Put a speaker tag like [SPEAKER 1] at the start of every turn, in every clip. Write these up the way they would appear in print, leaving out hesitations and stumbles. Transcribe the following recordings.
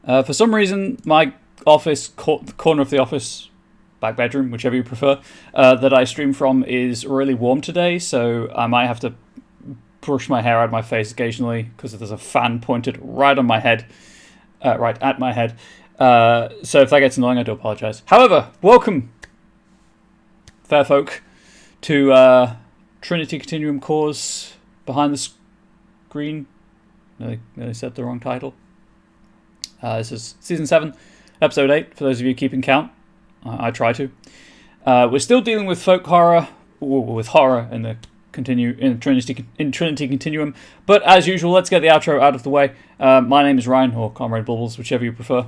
[SPEAKER 1] For some reason, my office, corner of the office, back bedroom, whichever you prefer, that I stream from is really warm today, so I might have to brush my hair out of my face occasionally because there's a fan pointed right on my head, right at my head. So if that gets annoying, I do apologise. However, welcome, fair folk, to Trinity Continuum Core's Behind the Screen. Nearly said the wrong title. This is Season 7, Episode 8, for those of you keeping count. I try to. We're still dealing with folk horror, with horror in the Trinity Continuum. But as usual, let's get the outro out of the way. My name is Ryan, or Comrade Bubbles, whichever you prefer.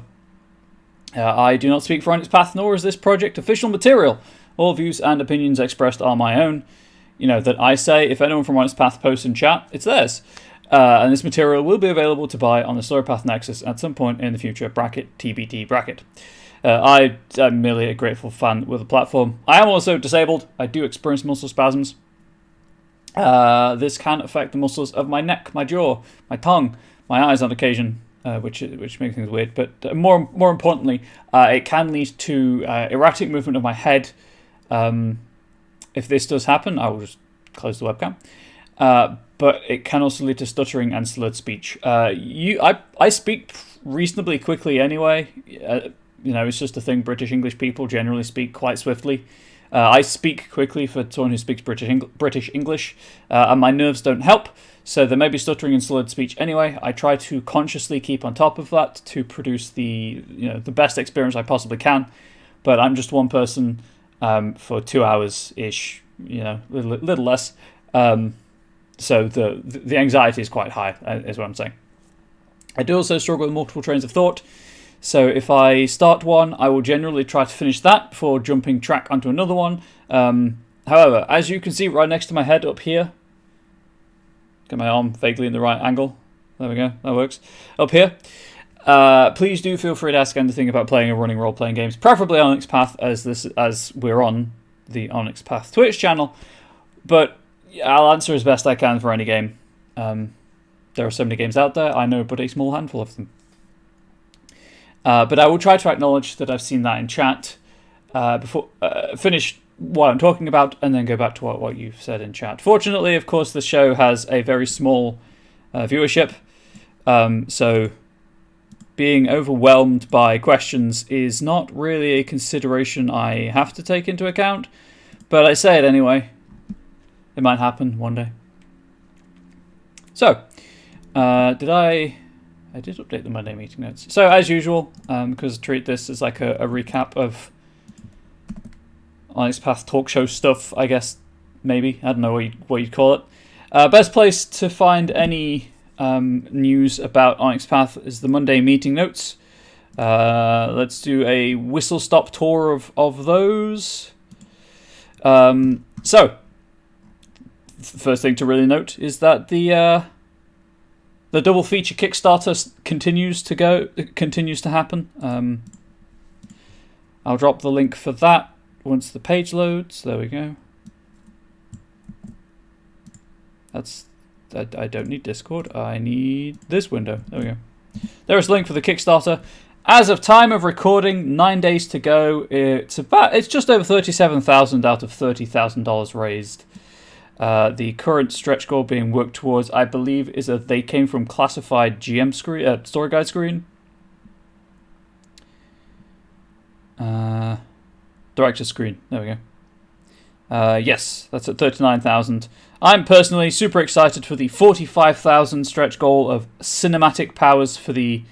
[SPEAKER 1] I do not speak for Onyx Path, nor is this project official material. All views and opinions expressed are my own. You know, that I say, if anyone from Onyx Path posts in chat, it's theirs. And this material will be available to buy on the Storypath Nexus at some point in the future, bracket TBD bracket. I am merely a grateful fan with the platform. I am also disabled. I do experience muscle spasms. This can affect the muscles of my neck, my jaw, my tongue, my eyes on occasion, which makes things weird. But more importantly, it can lead to erratic movement of my head. If this does happen, I will just close the webcam. But it can also lead to stuttering and slurred speech. I speak reasonably quickly anyway. It's just a thing. British English people generally speak quite swiftly. I speak quickly for someone who speaks British English, and my nerves don't help, so there may be stuttering and slurred speech anyway. I try to consciously keep on top of that to produce the best experience I possibly can, but I'm just one person for 2 hours-ish, little less, so the anxiety is quite high, is what I'm saying. I do also struggle with multiple trains of thought. So if I start one, I will generally try to finish that before jumping track onto another one. However, as you can see right next to my head up here, get my arm vaguely in the right angle. There we go, that works. Up here, please do feel free to ask anything about playing or running role-playing games, preferably Onyx Path, as we're on the Onyx Path Twitch channel. But I'll answer as best I can for any game. There are so many games out there, I know but a small handful of them. But I will try to acknowledge that I've seen that in chat before finish what I'm talking about, and then go back to what you've said in chat. Fortunately, of course, the show has a very small viewership, so being overwhelmed by questions is not really a consideration I have to take into account, but I say it anyway. It might happen one day. So, I did update the Monday meeting notes. So, as usual, because I treat this as like a recap of Onyx Path talk show stuff, I guess, maybe. I don't know what you'd call it. Best place to find any news about Onyx Path is the Monday meeting notes. Let's do a whistle-stop tour of those. So, first thing to really note is that the double feature Kickstarter continues to happen. I'll drop the link for that once the page loads. There we go. I don't need Discord. I need this window. There we go. There is a link for the Kickstarter. As of time of recording, 9 days to go. It's just over $37,000 out of $30,000 raised. The current stretch goal being worked towards, I believe, is a They Came From Classified GM screen, story guide screen. Director screen. There we go. Yes, that's at 39,000. I'm personally super excited for the 45,000 stretch goal of cinematic powers for the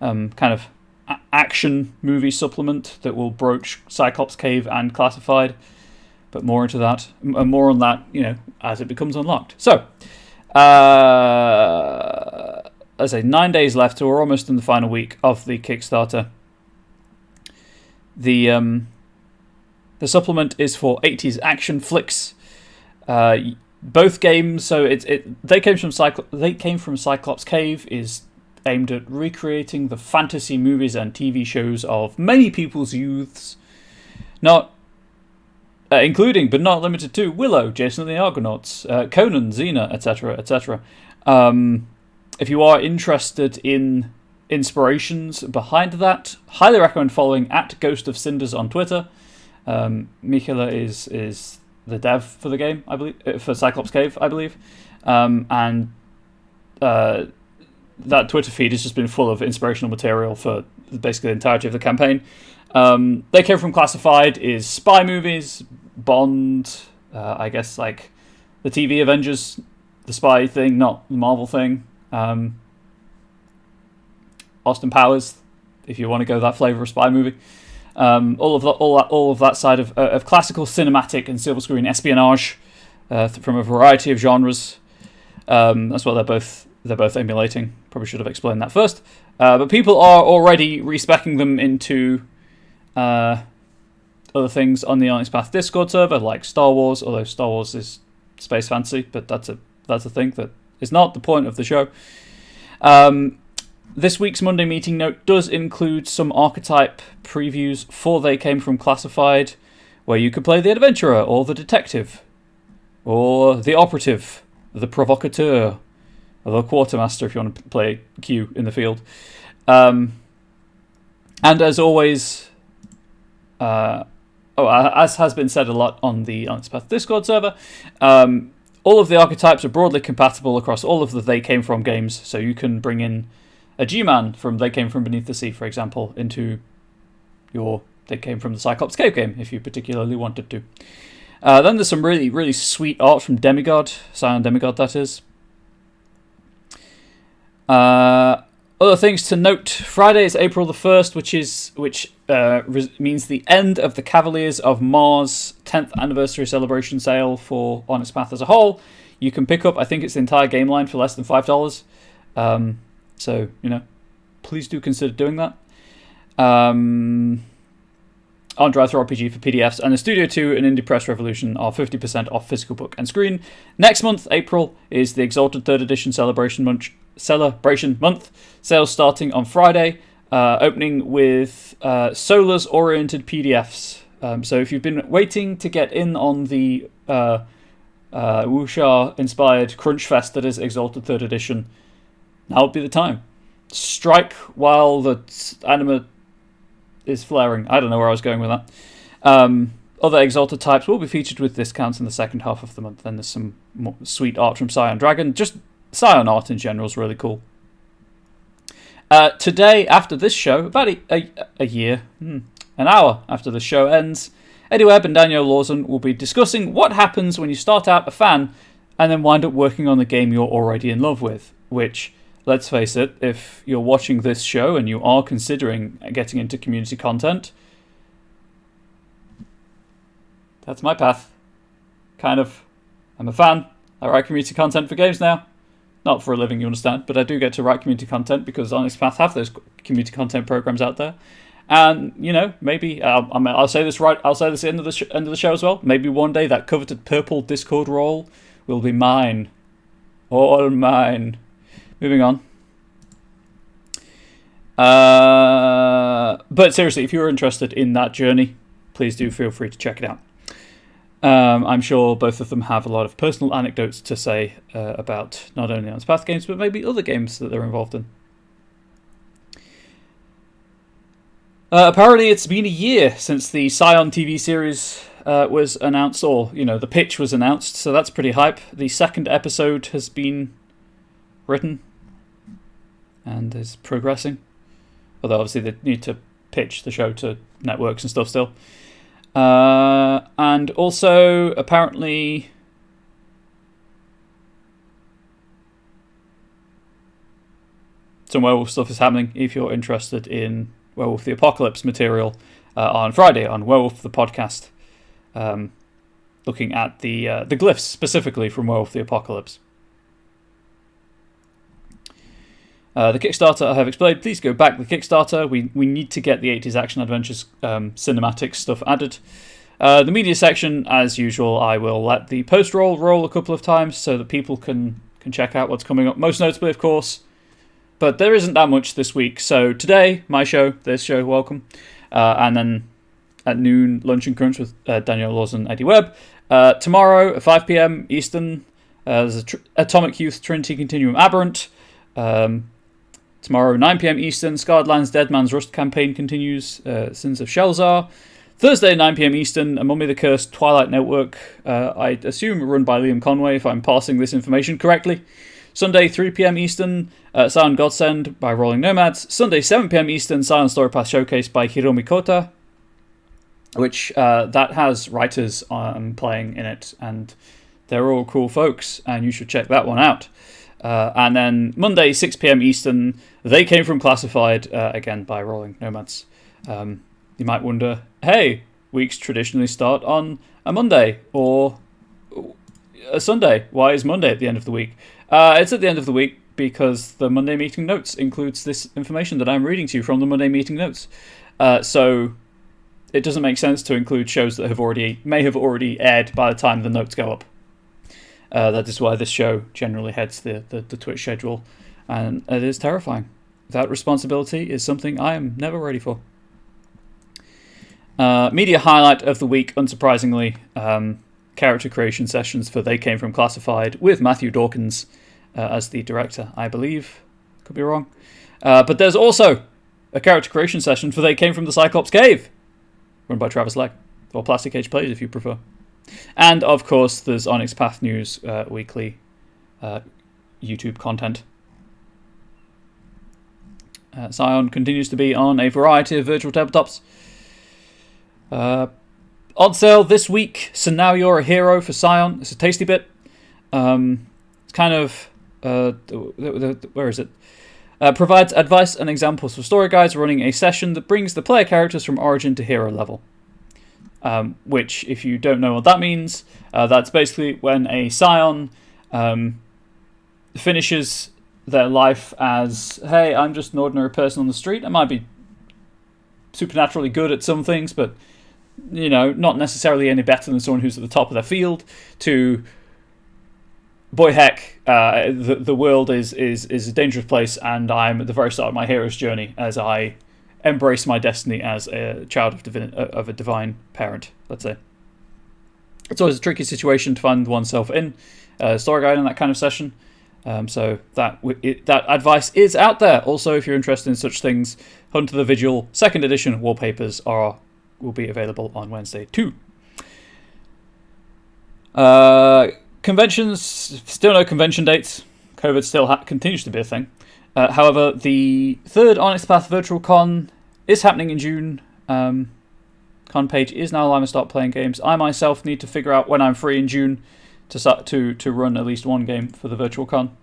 [SPEAKER 1] kind of action movie supplement that will broach Cyclops Cave and Classified. But more on that, as it becomes unlocked. So, I say 9 days left, so we're almost in the final week of the Kickstarter. The supplement is for 80s action flicks. Both games, so They Came From Cyclops Cave is aimed at recreating the fantasy movies and TV shows of many people's youths, including but not limited to Willow, Jason and the Argonauts, Conan, Xena, etc., etc. If you are interested in inspirations behind that. Highly recommend following at Ghost of Cinders on Twitter. Mikela is the dev for the game, I believe, for Cyclops Cave, I believe, and that Twitter feed has just been full of inspirational material for basically the entirety of the campaign. They Came From Classified is spy movies, Bond, I guess like the TV Avengers, the spy thing, not the Marvel thing. Austin Powers, if you want to go that flavor of spy movie. All of that side of classical cinematic and silver screen espionage from a variety of genres. That's what they're both emulating. Probably should have explained that first. But people are already respecking them into other things on the Onyx Path Discord server, like Star Wars. Although Star Wars is space fantasy, but that's a thing that is not the point of the show. This week's Monday meeting note does include some archetype previews for They Came From Classified, where you could play the adventurer, or the detective, or the operative, the provocateur, or the quartermaster if you want to play Q in the field. And as always, as has been said a lot on the Onyx Path Discord server, all of the archetypes are broadly compatible across all of the They Came From games, so you can bring in a G-Man from They Came From Beneath the Sea, for example, into your They Came From the Cyclops Cave game, if you particularly wanted to. Then there's some really, really sweet art from Demigod, Scion Demigod, that is. Other things to note: Friday is April the 1st, which means the end of the Cavaliers of Mars 10th anniversary celebration sale for Onyx Path as a whole. You can pick up, I think it's the entire game line for less than $5. So, please do consider doing that. On Drive-Thru RPG for PDFs, and the Studio 2 and Indie Press Revolution are 50% off physical book and screen. Next month, April, is the Exalted 3rd Edition Celebration Month. Sales starting on Friday, opening with Solars-oriented PDFs. So if you've been waiting to get in on the Wuxia-inspired Crunch Fest that is Exalted 3rd Edition, now would be the time. Strike while the anima is flaring. I don't know where I was going with that. Other Exalted types will be featured with discounts in the second half of the month. Then there's some more sweet art from Scion Dragon. Just Scion art in general is really cool. Today, after this show, about a year, an hour after the show ends, Eddie Webb and Daniel Lawson will be discussing what happens when you start out a fan and then wind up working on the game you're already in love with, which, let's face it, if you're watching this show and you are considering getting into community content, that's my path. Kind of. I'm a fan. I write community content for games now. Not for a living, you understand, but I do get to write community content because Onyx Path have those community content programs out there. And, maybe, I'll say this right, I'll say this at the end of the show as well. Maybe one day that coveted purple Discord role will be mine. All mine. Moving on. But seriously, if you're interested in that journey, please do feel free to check it out. I'm sure both of them have a lot of personal anecdotes to say about not only Onyx Path games, but maybe other games that they're involved in. Apparently, it's been a year since the Scion TV series was announced, or, the pitch was announced, so that's pretty hype. The second episode has been written and is progressing. Although, obviously, they need to pitch the show to networks and stuff still. And also, apparently, some werewolf stuff is happening if you're interested in Werewolf the Apocalypse material on Friday on Werewolf the Podcast, looking at the glyphs specifically from Werewolf the Apocalypse. The Kickstarter I have explained. Please go back to the Kickstarter. We need to get the 80s Action Adventures cinematic stuff added. The media section, as usual, I will let the post roll a couple of times so that people can check out what's coming up. Most notably, of course, but there isn't that much this week. So today, my show, this show, welcome. And then at noon, Lunch and Crunch with Daniel Lawson and Eddie Webb. Tomorrow at 5 p.m. Eastern, there's Atomic Youth Trinity Continuum Aberrant. Tomorrow, 9 p.m. Eastern, Scarred Lands Dead Man's Rust campaign continues, Sins of Shelzar. Thursday, 9 p.m. Eastern, A Mummy the Cursed Twilight Network, I assume run by Liam Conway, if I'm parsing this information correctly. Sunday, 3 p.m. Eastern, Silent Godsend by Rolling Nomads. Sunday, 7 p.m. Eastern, Silent Story Path Showcase by Hiromi Kota, which that has writers playing in it, and they're all cool folks, and you should check that one out. And then Monday, 6 p.m. Eastern, They Came From Classified, again by Rolling Nomads. You might wonder, hey, weeks traditionally start on a Monday or a Sunday. Why is Monday at the end of the week? It's at the end of the week because the Monday Meeting Notes includes this information that I'm reading to you from the Monday Meeting Notes. So it doesn't make sense to include shows that may have already aired by the time the notes go up. That is why this show generally heads the Twitch schedule, and it is terrifying. That responsibility is something I am never ready for. Media highlight of the week, unsurprisingly, character creation sessions for They Came From Classified with Matthew Dawkins as the director, I believe. Could be wrong. But there's also a character creation session for They Came From the Cyclops Cave, run by Travis Legg, or Plastic Age Plays if you prefer. And, of course, there's Onyx Path News weekly YouTube content. Scion continues to be on a variety of virtual tabletops. On sale this week, So Now You're a Hero for Scion. It's a tasty bit. It's kind of... where is it? Provides advice and examples for story guides running a session that brings the player characters from origin to hero level. Which, if you don't know what that means, that's basically when a Scion finishes their life as, hey, I'm just an ordinary person on the street. I might be supernaturally good at some things, but, you know, not necessarily any better than someone who's at the top of their field, to, boy heck, the world is a dangerous place, and I'm at the very start of my hero's journey as I embrace my destiny as a child of a divine parent, let's say. It's always a tricky situation to find oneself in, story guide in that kind of session. So that advice is out there. Also, if you're interested in such things, Hunter the Vigil 2nd edition wallpapers will be available on Wednesday too. Conventions, still no convention dates. COVID still continues to be a thing. However, the third Onyx Path Virtual Con is happening in June. Con page is now live and start playing games. I myself need to figure out when I'm free in June to run at least one game for the Virtual Con.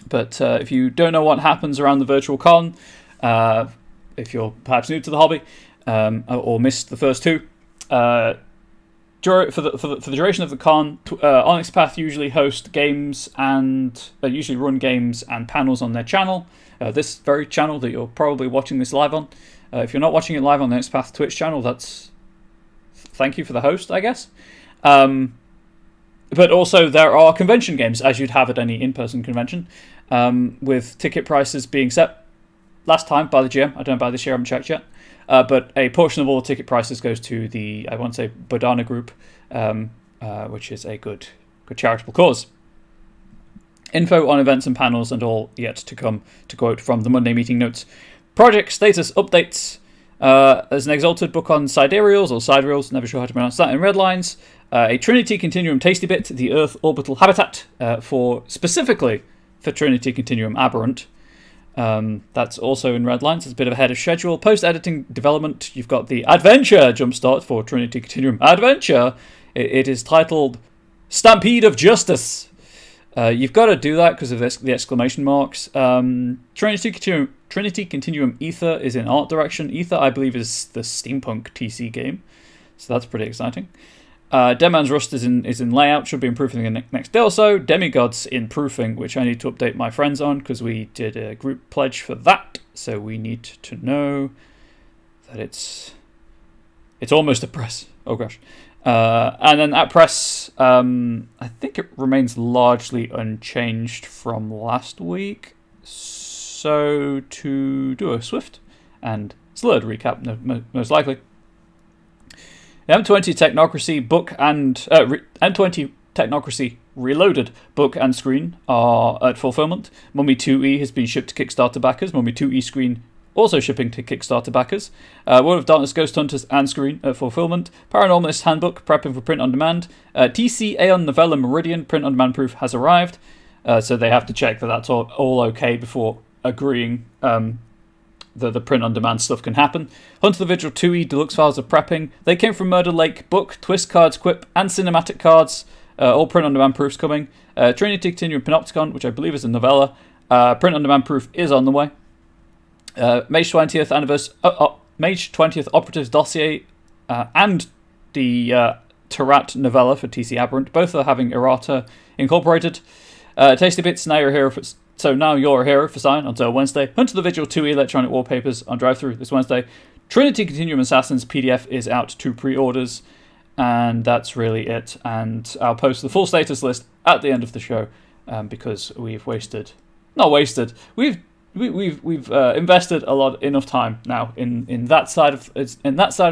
[SPEAKER 1] But if you don't know what happens around the Virtual Con, if you're perhaps new to the hobby or missed the first two, for the duration of the con, Onyx Path usually host games and usually run games and panels on their channel. This very channel that you're probably watching this live on. If you're not watching it live on the Onyx Path Twitch channel, that's thank you for the host, I guess. But also there are convention games, as you'd have at any in-person convention, with ticket prices being set last time by the GM. I don't know about this year, I haven't checked yet. But a portion of all the ticket prices goes to the, I want to say, Bodhana Group, which is a good charitable cause. Info on events and panels and all yet to come, to quote from the Monday Meeting Notes. Project status updates. There's an Exalted book on sidereals, or sidereals, never sure how to pronounce that, in red lines. A Trinity Continuum tasty bit, the Earth orbital habitat, specifically for Trinity Continuum Aberrant. That's also in red lines. It's a bit of ahead of schedule. Post-editing development, you've got the Adventure jumpstart for Trinity Continuum Adventure. It is titled Stampede of Justice. You've got to do that because of the exclamation marks. Trinity Continuum Ether is in art direction. Ether, I believe, is the steampunk TC game, so that's pretty exciting. Dead Man's Rust is in layout, should be improving in the next day or so. Demigods in proofing, which I need to update my friends on because we did a group pledge for that, so we need to know that it's almost a press. Oh gosh. And then at press, I think it remains largely unchanged from last week. So to do a swift and slurred recap, most likely. M20 Technocracy book and M20 Technocracy Reloaded book and screen are at fulfillment. Mummy 2E has been shipped to Kickstarter backers. Mummy 2E screen also shipping to Kickstarter backers. World of Darkness Ghost Hunters and screen at fulfillment. Paranormalist Handbook prepping for print on demand. TC Aeon Novella Meridian print on demand proof has arrived. So they have to check that that's all okay before agreeing the print-on-demand stuff can happen. Hunt the Vigil 2E Deluxe Files are prepping. They Came from Murder Lake book, twist cards, quip, and cinematic cards. All print-on-demand proofs coming. Trinity Continuum Panopticon, which I believe is a novella. Print-on-demand proof is on the way. Mage 20th Operatives Dossier and the Tarat novella for TC Aberrant. Both are having errata incorporated. Tasty Bits, now you're a hero for sign until Wednesday. Hunt the Vigil 2E electronic wallpapers on drive-thru this Wednesday. Trinity Continuum Assassins PDF is out to pre-orders. And that's really it. And I'll post the full status list at the end of the show because we've invested enough time now in that side of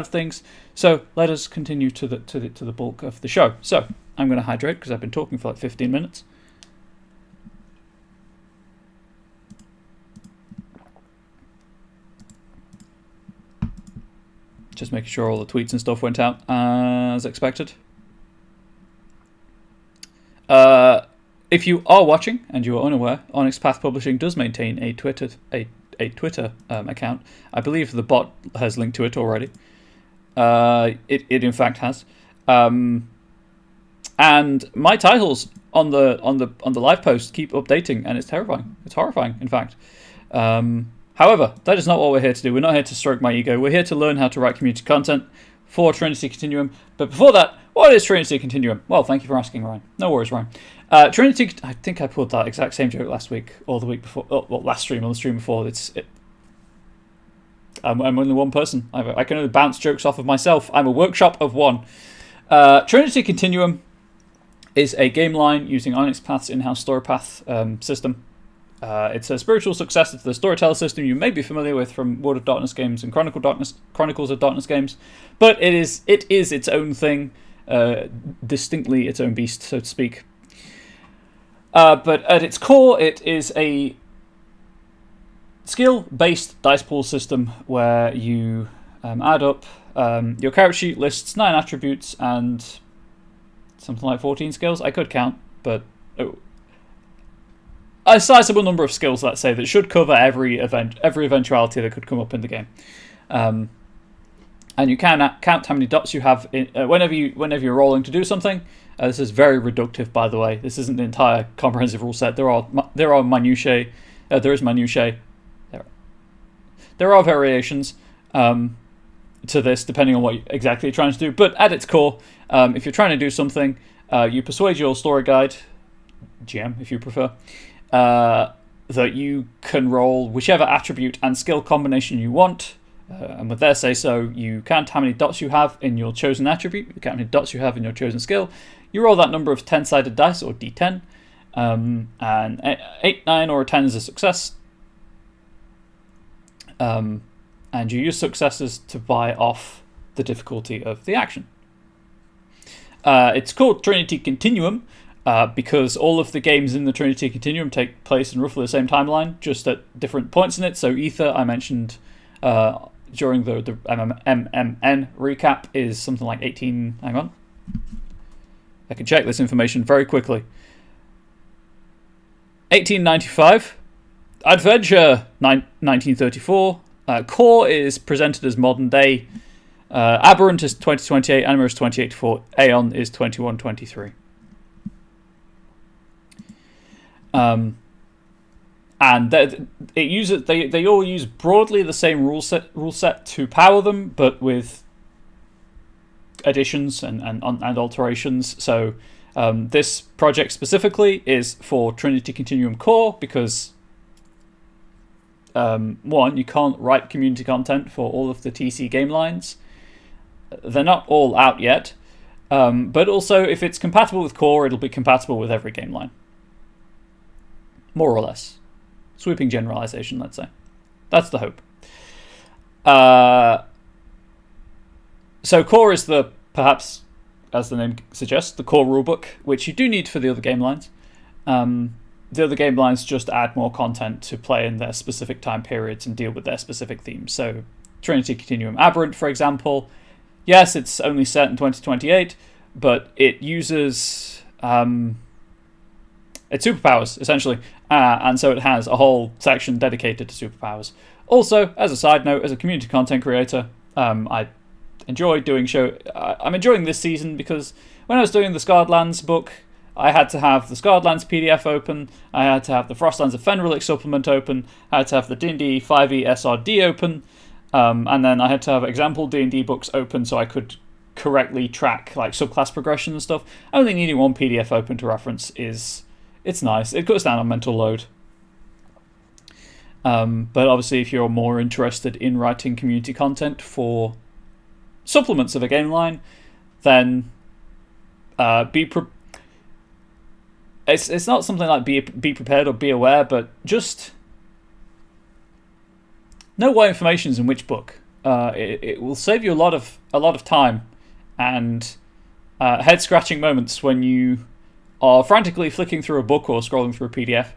[SPEAKER 1] things. So let us continue to the bulk of the show. So I'm going to hydrate because I've been talking for like 15 minutes. Just making sure all the tweets and stuff went out as expected. If you are watching and you are unaware, Onyx Path Publishing does maintain a Twitter account. I believe the bot has linked to it already. It in fact has. And my titles on the live post keep updating, and it's terrifying. It's horrifying, in fact. However, that is not what we're here to do. We're not here to stroke my ego. We're here to learn how to write community content for Trinity Continuum. But before that, what is Trinity Continuum? Well, thank you for asking, Ryan. No worries, Ryan. Trinity, I think I pulled that exact same joke last week or the week before. Last stream or the stream before. I'm only one person. I can only bounce jokes off of myself. I'm a workshop of one. Trinity Continuum is a game line using Onyx Path's in-house story path system. It's a spiritual successor to the storyteller system you may be familiar with from World of Darkness games and Chronicles of Darkness games, but it is its own thing, distinctly its own beast, so to speak. But at its core, it is a skill-based dice pool system where you add up your character sheet lists 9 attributes and something like 14 skills. I could count, but a sizable number of skills, let's say, that should cover every eventuality that could come up in the game. And you can count how many dots you have whenever you're rolling to do something. This is very reductive, by the way. This isn't the entire comprehensive rule set. There are minutiae. There is minutiae. There are variations to this, depending on what exactly you're trying to do. But at its core, if you're trying to do something, you persuade your story guide, GM if you prefer, that you can roll whichever attribute and skill combination you want. And with their say-so, you count how many dots you have in your chosen attribute, you count how many dots you have in your chosen skill, you roll that number of 10-sided dice, or D10, and 8, 9, or a 10 is a success. And you use successes to buy off the difficulty of the action. It's called Trinity Continuum, because all of the games in the Trinity Continuum take place in roughly the same timeline, just at different points in it. So Ether, I mentioned during the MMN recap, is something like 18... Hang on. I can check this information very quickly. 1895. Adventure, 1934. Core is presented as modern day. Aberrant is 2028. Anima is 2084. Aeon is 2123. And they all use broadly the same rule set to power them, but with additions and alterations. So this project specifically is for Trinity Continuum Core because one, you can't write community content for all of the TC game lines. They're not all out yet, but also if it's compatible with Core, it'll be compatible with every game line. More or less. Sweeping generalization, let's say. That's the hope. So Core is the perhaps as the name suggests, the core rulebook, which you do need for the other game lines. The other game lines just add more content to play in their specific time periods and deal with their specific themes. So Trinity Continuum Aberrant, for example, yes, it's only set in 2028, but it uses its superpowers, essentially, and so it has a whole section dedicated to superpowers. Also, as a side note, as a community content creator, I enjoy doing I'm enjoying this season because when I was doing the Scarred Lands book, I had to have the Scarred Lands PDF open, I had to have the Frostlands of Fenrilic supplement open, I had to have the D&D 5e SRD open, and then I had to have example D&D books open so I could correctly track like subclass progression and stuff. Only needing one PDF open to reference it's nice. It cuts down on mental load. But obviously, if you're more interested in writing community content for supplements of a game line, then it's not something like be prepared or be aware, but just know what information is in which book. It will save you a lot of time and head scratching moments when you are frantically flicking through a book or scrolling through a PDF,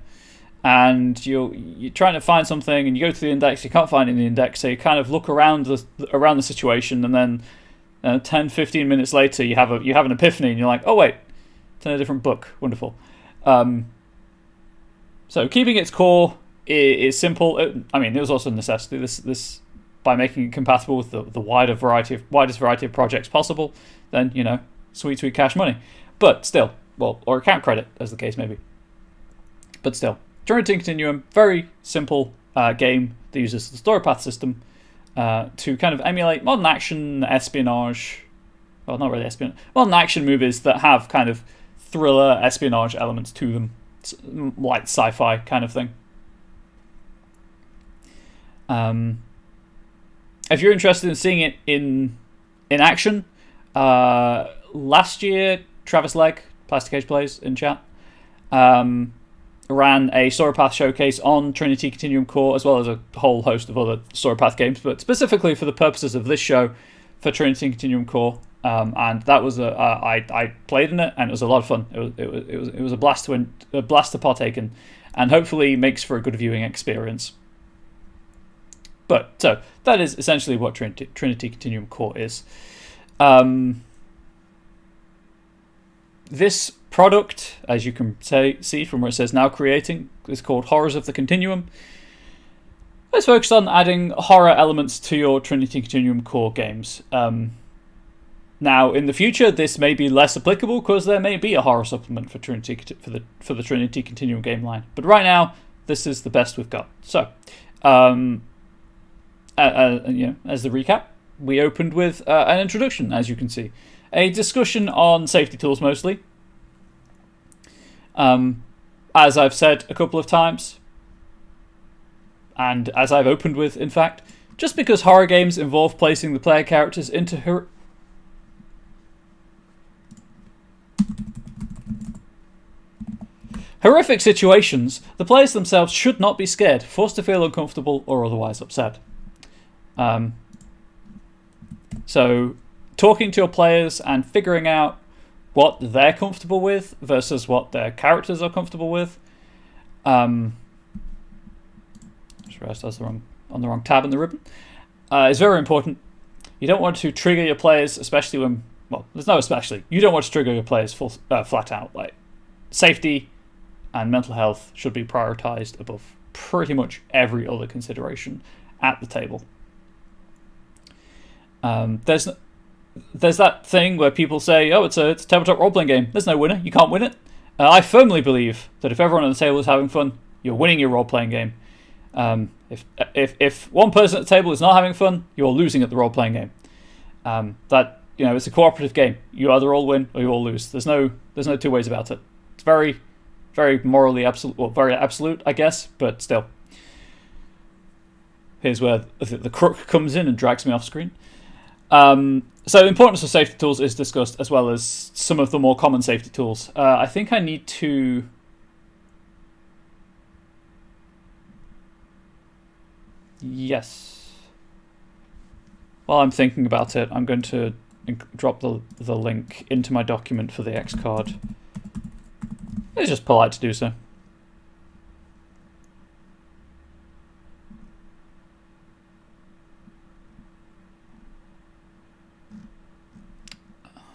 [SPEAKER 1] and you're trying to find something, and you go to the index, you can't find it in the index, so you kind of look around the situation, and then 10-15 minutes later you have an epiphany, and you're like, oh wait, it's in a different book. Wonderful. So keeping its core is simple. I mean, it was also a necessity. This by making it compatible with the widest variety of projects possible, then sweet cash money. But still, well, or account credit, as the case may be. But still, Trinity Continuum, very simple game that uses the story path system to kind of emulate modern action, espionage. Well, not really espionage. Modern action movies that have kind of thriller, espionage elements to them, like sci-fi kind of thing. If you're interested in seeing it in action, last year Travis Legg, Plastic Age Plays in chat, ran a Story Path showcase on Trinity Continuum Core, as well as a whole host of other Story Path games, but specifically for the purposes of this show, for Trinity Continuum Core. And that was I played in it, and it was a lot of fun. It was a blast to partake in, and hopefully makes for a good viewing experience. But so that is essentially what Trinity Continuum Core is. This product, as you can see from where it says now creating, is called Horrors of the Continuum. It's focused on adding horror elements to your Trinity Continuum Core games. Now, in the future, this may be less applicable because there may be a horror supplement for the Trinity Continuum game line. But right now, this is the best we've got. So, as the recap, we opened with an introduction, as you can see, a discussion on safety tools mostly. As I've said a couple of times, and as I've opened with, in fact, just because horror games involve placing the player characters into horrific situations, the players themselves should not be scared, forced to feel uncomfortable, or otherwise upset. So, talking to your players and figuring out what they're comfortable with versus what their characters are comfortable with. Just realized I was on the wrong tab in the ribbon. Is very important. You don't want to trigger your players, especially when, well, there's no especially. You don't want to trigger your players flat out. Like, safety and mental health should be prioritized above pretty much every other consideration at the table. There's that thing where people say, oh, it's a tabletop role-playing game. There's no winner. You can't win it. I firmly believe that if everyone at the table is having fun, you're winning your role-playing game. If one person at the table is not having fun, you're losing at the role-playing game. It's a cooperative game. You either all win or you all lose. There's no two ways about it. It's very, very morally absolute, well, very absolute, I guess, but still. Here's where the crook comes in and drags me off screen. So the importance of safety tools is discussed, as well as some of the more common safety tools. I think I need to... Yes. While I'm thinking about it, I'm going to drop the link into my document for the X card. It's just polite to do so.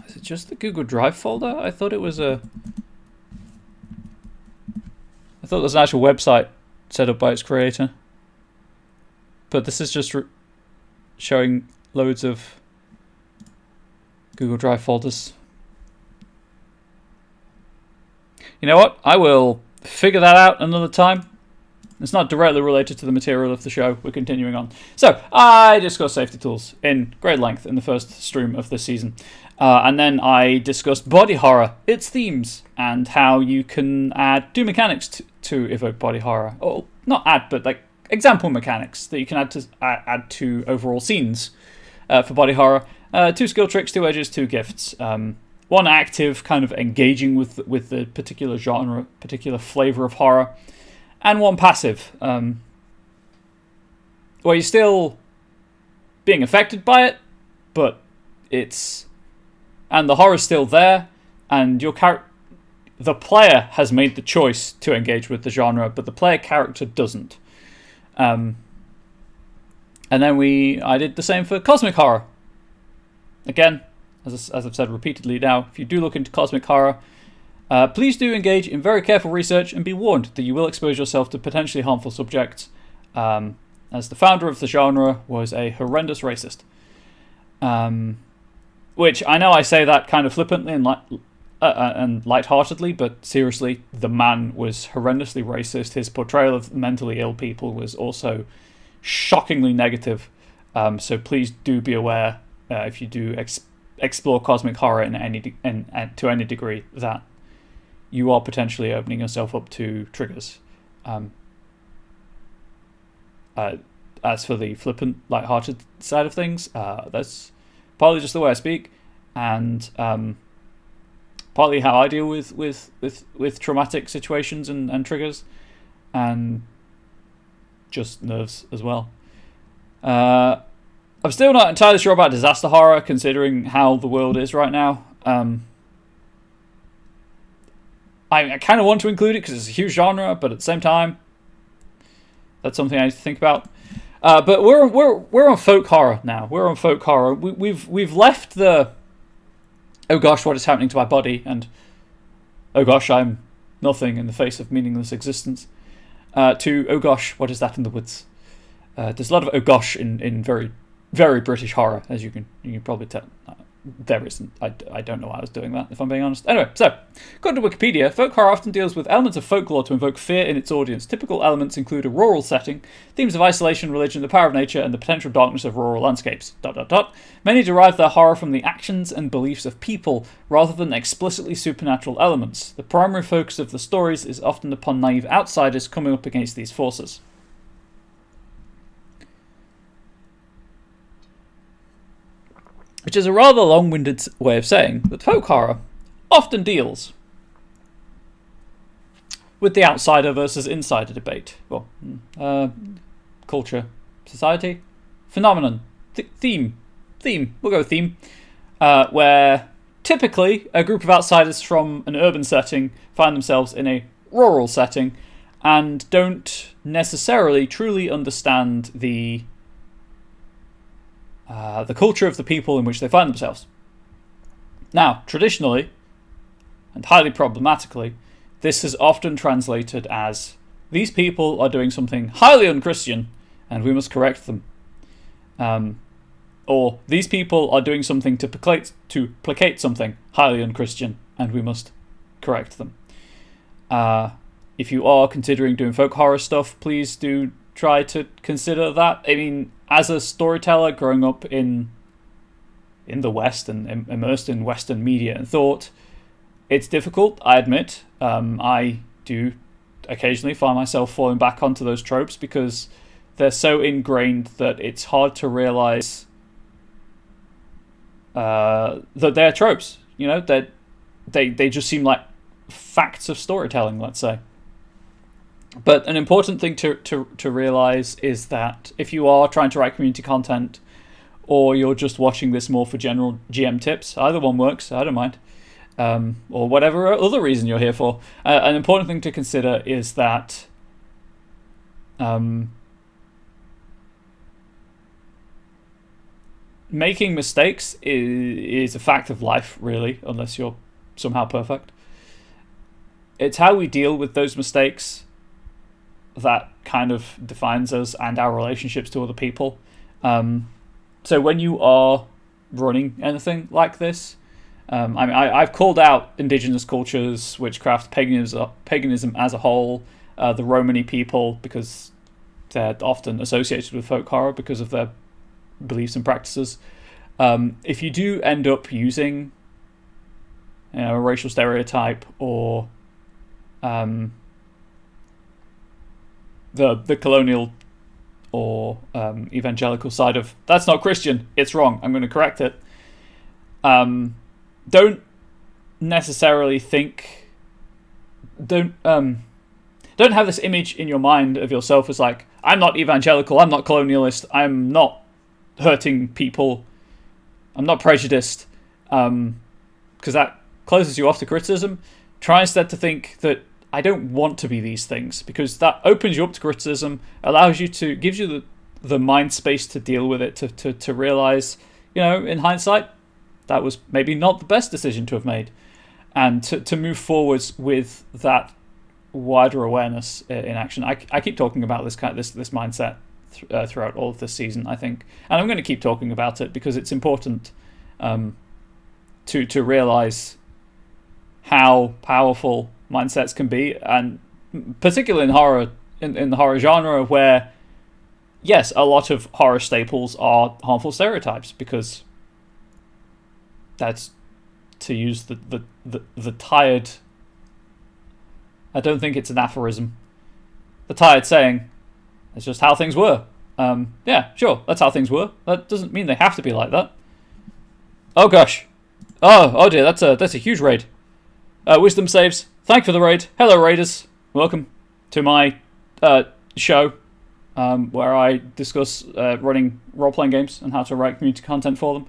[SPEAKER 1] Is it just the Google Drive folder? I thought it was an actual website set up by its creator. But this is just showing loads of Google Drive folders. You know what? I will figure that out another time. It's not directly related to the material of the show. We're continuing on. So, I discussed safety tools in great length in the first stream of this season. And then I discussed body horror, its themes, and how you can add new mechanics to evoke body horror. Or, not add, but like example mechanics that you can add to overall scenes for body horror. 2 skill tricks, 2 edges, 2 gifts. One active, kind of engaging with the particular genre, particular flavour of horror. And one passive, where you're still being affected by it, but and the horror's still there, and the player has made the choice to engage with the genre, but the player character doesn't. And then I did the same for cosmic horror. Again, as I've said repeatedly now, if you do look into cosmic horror, please do engage in very careful research and be warned that you will expose yourself to potentially harmful subjects, as the founder of the genre was a horrendous racist. Which I know I say that kind of flippantly and lightheartedly, but seriously, the man was horrendously racist. His portrayal of mentally ill people was also shockingly negative. So please do be aware, if you do explore cosmic horror to any degree, that you are potentially opening yourself up to triggers. As for the flippant, lighthearted side of things, that's partly just the way I speak, and partly how I deal with traumatic situations and triggers, and just nerves as well. I'm still not entirely sure about disaster horror, considering how the world is right now. I kind of want to include it because it's a huge genre, but at the same time, that's something I need to think about. But we're on folk horror now. We're on folk horror. We've left the oh gosh, what is happening to my body, and oh gosh, I'm nothing in the face of meaningless existence, to oh gosh, what is that in the woods? There's a lot of oh gosh in very, very British horror, as you can probably tell. There isn't. I don't know why I was doing that, if I'm being honest. Anyway, so, according to Wikipedia, folk horror often deals with elements of folklore to invoke fear in its audience. Typical elements include a rural setting, themes of isolation, religion, the power of nature, and the potential darkness of rural landscapes. ... Many derive their horror from the actions and beliefs of people, rather than explicitly supernatural elements. The primary focus of the stories is often upon naive outsiders coming up against these forces. Which is a rather long-winded way of saying that folk horror often deals with the outsider versus insider debate. Well, culture, society, phenomenon, theme. We'll go with theme. Where typically a group of outsiders from an urban setting find themselves in a rural setting and don't necessarily truly understand the culture of the people in which they find themselves. Now, traditionally, and highly problematically, this is often translated as, these people are doing something highly unchristian, and we must correct them. Or, these people are doing something to placate something highly unchristian, and we must correct them. If you are considering doing folk horror stuff, please do try to consider that. I mean, as a storyteller growing up in the West and immersed in Western media and thought, it's difficult, I admit. I do occasionally find myself falling back onto those tropes because they're so ingrained that it's hard to realize that they're tropes. You know, that they just seem like facts of storytelling, let's say. But an important thing to realize is that if you are trying to write community content, or you're just watching this more for general GM tips. Either one works, I don't mind. Or whatever other reason you're here for. An important thing to consider is that making mistakes is a fact of life, really, unless you're somehow perfect. It's how we deal with those mistakes that kind of defines us and our relationships to other people. So when you are running anything like this, I've called out indigenous cultures, witchcraft, paganism as a whole, the Romany people, because they're often associated with folk horror because of their beliefs and practices. If you do end up using, a racial stereotype or the colonial or evangelical side of that's not Christian, it's wrong, I'm going to correct it. Don't necessarily think. Don't have this image in your mind of yourself as like, I'm not evangelical, I'm not colonialist, I'm not hurting people, I'm not prejudiced, because that closes you off to criticism. Try instead to think that I don't want to be these things, because that opens you up to criticism, gives you the mind space to deal with it, to realize, in hindsight, that was maybe not the best decision to have made, and to move forwards with that wider awareness in action. I keep talking about this mindset throughout all of this season, I think, and I'm going to keep talking about it because it's important to realize how powerful mindsets can be, and particularly in horror, in the horror genre, where yes, a lot of horror staples are harmful stereotypes, because that's, to use the tired, I don't think it's an aphorism, the tired saying, it's just how things were. Yeah, sure, that's how things were. That doesn't mean they have to be like that. Oh gosh. Oh dear, that's a huge raid. Wisdom saves. Thank you for the raid. Hello, raiders. Welcome to my show, where I discuss running role-playing games and how to write community content for them.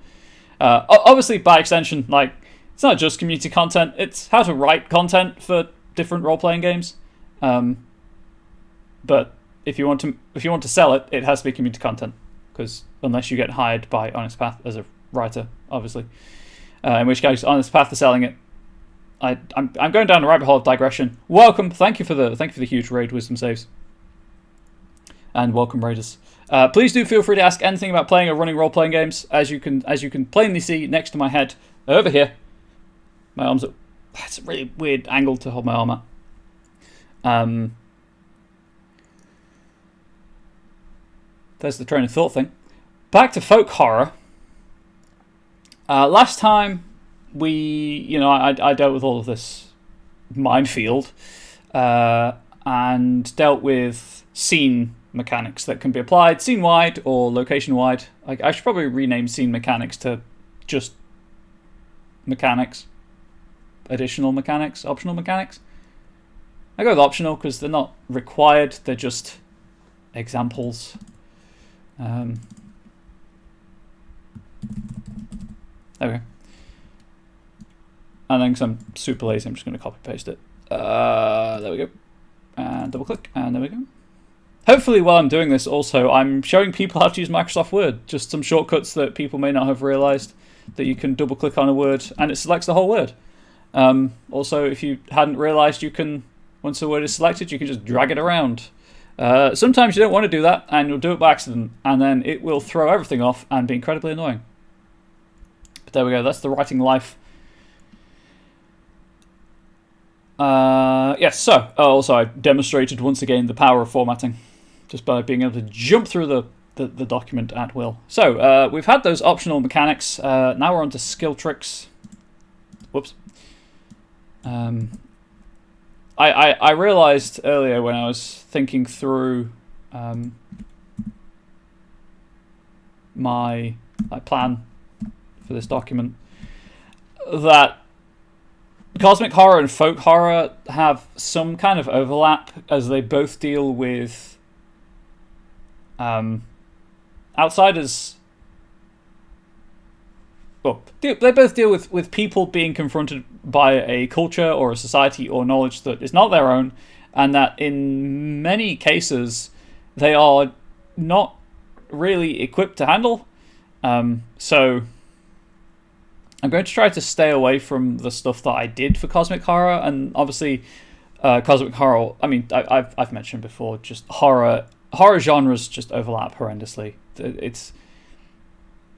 [SPEAKER 1] Obviously, by extension, like, it's not just community content, it's how to write content for different role-playing games. But if you want to sell it, it has to be community content, because unless you get hired by Onyx Path as a writer, obviously, in which case Onyx Path are selling it. I'm going down a rabbit hole of digression. Welcome, thank you for the huge raid, Wisdom saves, and welcome, raiders. Please do feel free to ask anything about playing or running role-playing games. As you can plainly see next to my head over here, my arms are. That's a really weird angle to hold my arm at. There's the train of thought thing. Back to folk horror. Last time I dealt with all of this minefield and dealt with scene mechanics that can be applied scene-wide or location-wide. I should probably rename scene mechanics to just mechanics. Additional mechanics, optional mechanics. I go with optional because they're not required, they're just examples. There we go. And then, because I'm super lazy, I'm just going to copy paste it. There we go. And double click, and there we go. Hopefully, while I'm doing this, also, I'm showing people how to use Microsoft Word. Just some shortcuts that people may not have realized, that you can double click on a word and it selects the whole word. Also, if you hadn't realized, you can, once a word is selected, you can just drag it around. Sometimes you don't want to do that, and you'll do it by accident, and then it will throw everything off and be incredibly annoying. But there we go, that's the writing life. Yes, so, also I demonstrated once again the power of formatting, just by being able to jump through the document at will. So, we've had those optional mechanics, now we're on to skill tricks. Whoops. I realized earlier when I was thinking through my plan for this document that cosmic horror and folk horror have some kind of overlap, as they both deal with outsiders well, they both deal with people being confronted by a culture or a society or knowledge that is not their own, and that in many cases they are not really equipped to handle. So I'm going to try to stay away from the stuff that I did for Cosmic Horror, and obviously Cosmic Horror, I mean, I've mentioned before, just horror genres just overlap horrendously.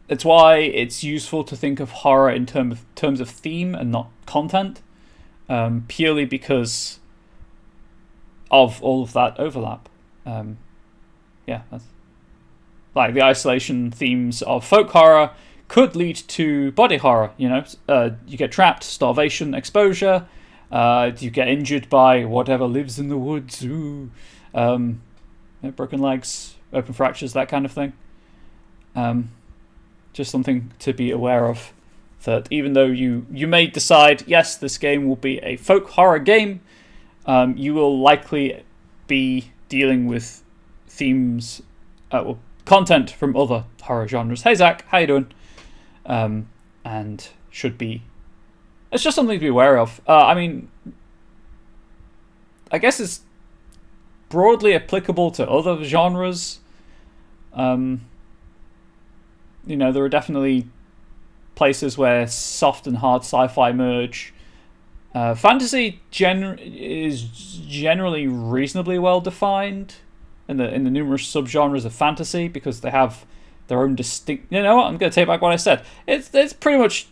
[SPEAKER 1] It's why it's useful to think of horror in terms of theme and not content, purely because of all of that overlap. That's, like, the isolation themes of folk horror could lead to body horror. You get trapped, starvation, exposure. You get injured by whatever lives in the woods. Broken legs, open fractures, that kind of thing. Just something to be aware of. That even though you may decide, yes, this game will be a folk horror game, you will likely be dealing with themes, content from other horror genres. Hey Zach, how you doing? And should be. It's just something to be aware of. I mean, I guess it's broadly applicable to other genres. There are definitely places where soft and hard sci-fi merge. Fantasy is generally reasonably well defined in the numerous subgenres of fantasy, because they have their own distinct. You know what? I'm going to take back what I said. It's pretty much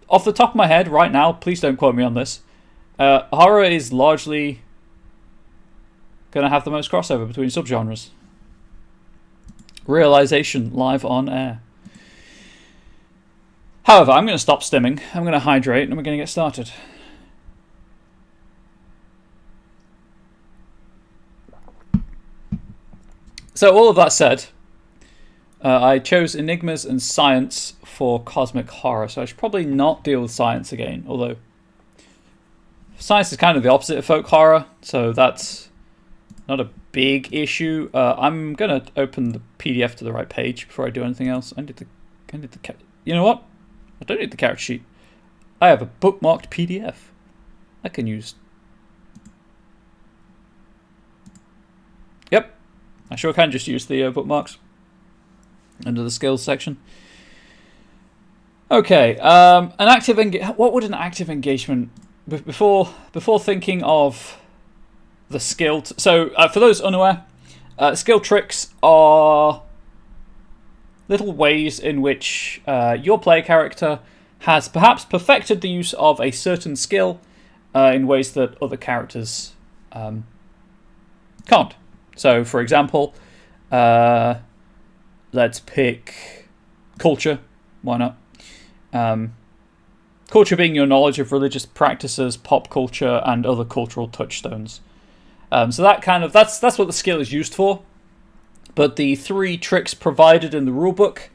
[SPEAKER 1] off the top of my head right now. Please don't quote me on this. Horror is largely going to have the most crossover between subgenres. Realization live on air. However, I'm going to stop stimming. I'm going to hydrate, and we're going to get started. So all of that said, I chose enigmas and science for Cosmic Horror, so I should probably not deal with science again, although science is kind of the opposite of folk horror, so that's not a big issue. I'm going to open the PDF to the right page before I do anything else. I need the you know what? I don't need the character sheet. I have a bookmarked PDF I can use. Yep, I sure can just use the bookmarks under the skills section. Okay, what would an active engagement before thinking of the skill? So for those unaware, skill tricks are little ways in which your player character has perhaps perfected the use of a certain skill in ways that other characters can't. So, for example, let's pick culture. Why not? Culture being your knowledge of religious practices, pop culture, and other cultural touchstones. So that's what the skill is used for. But the 3 tricks provided in the rulebook,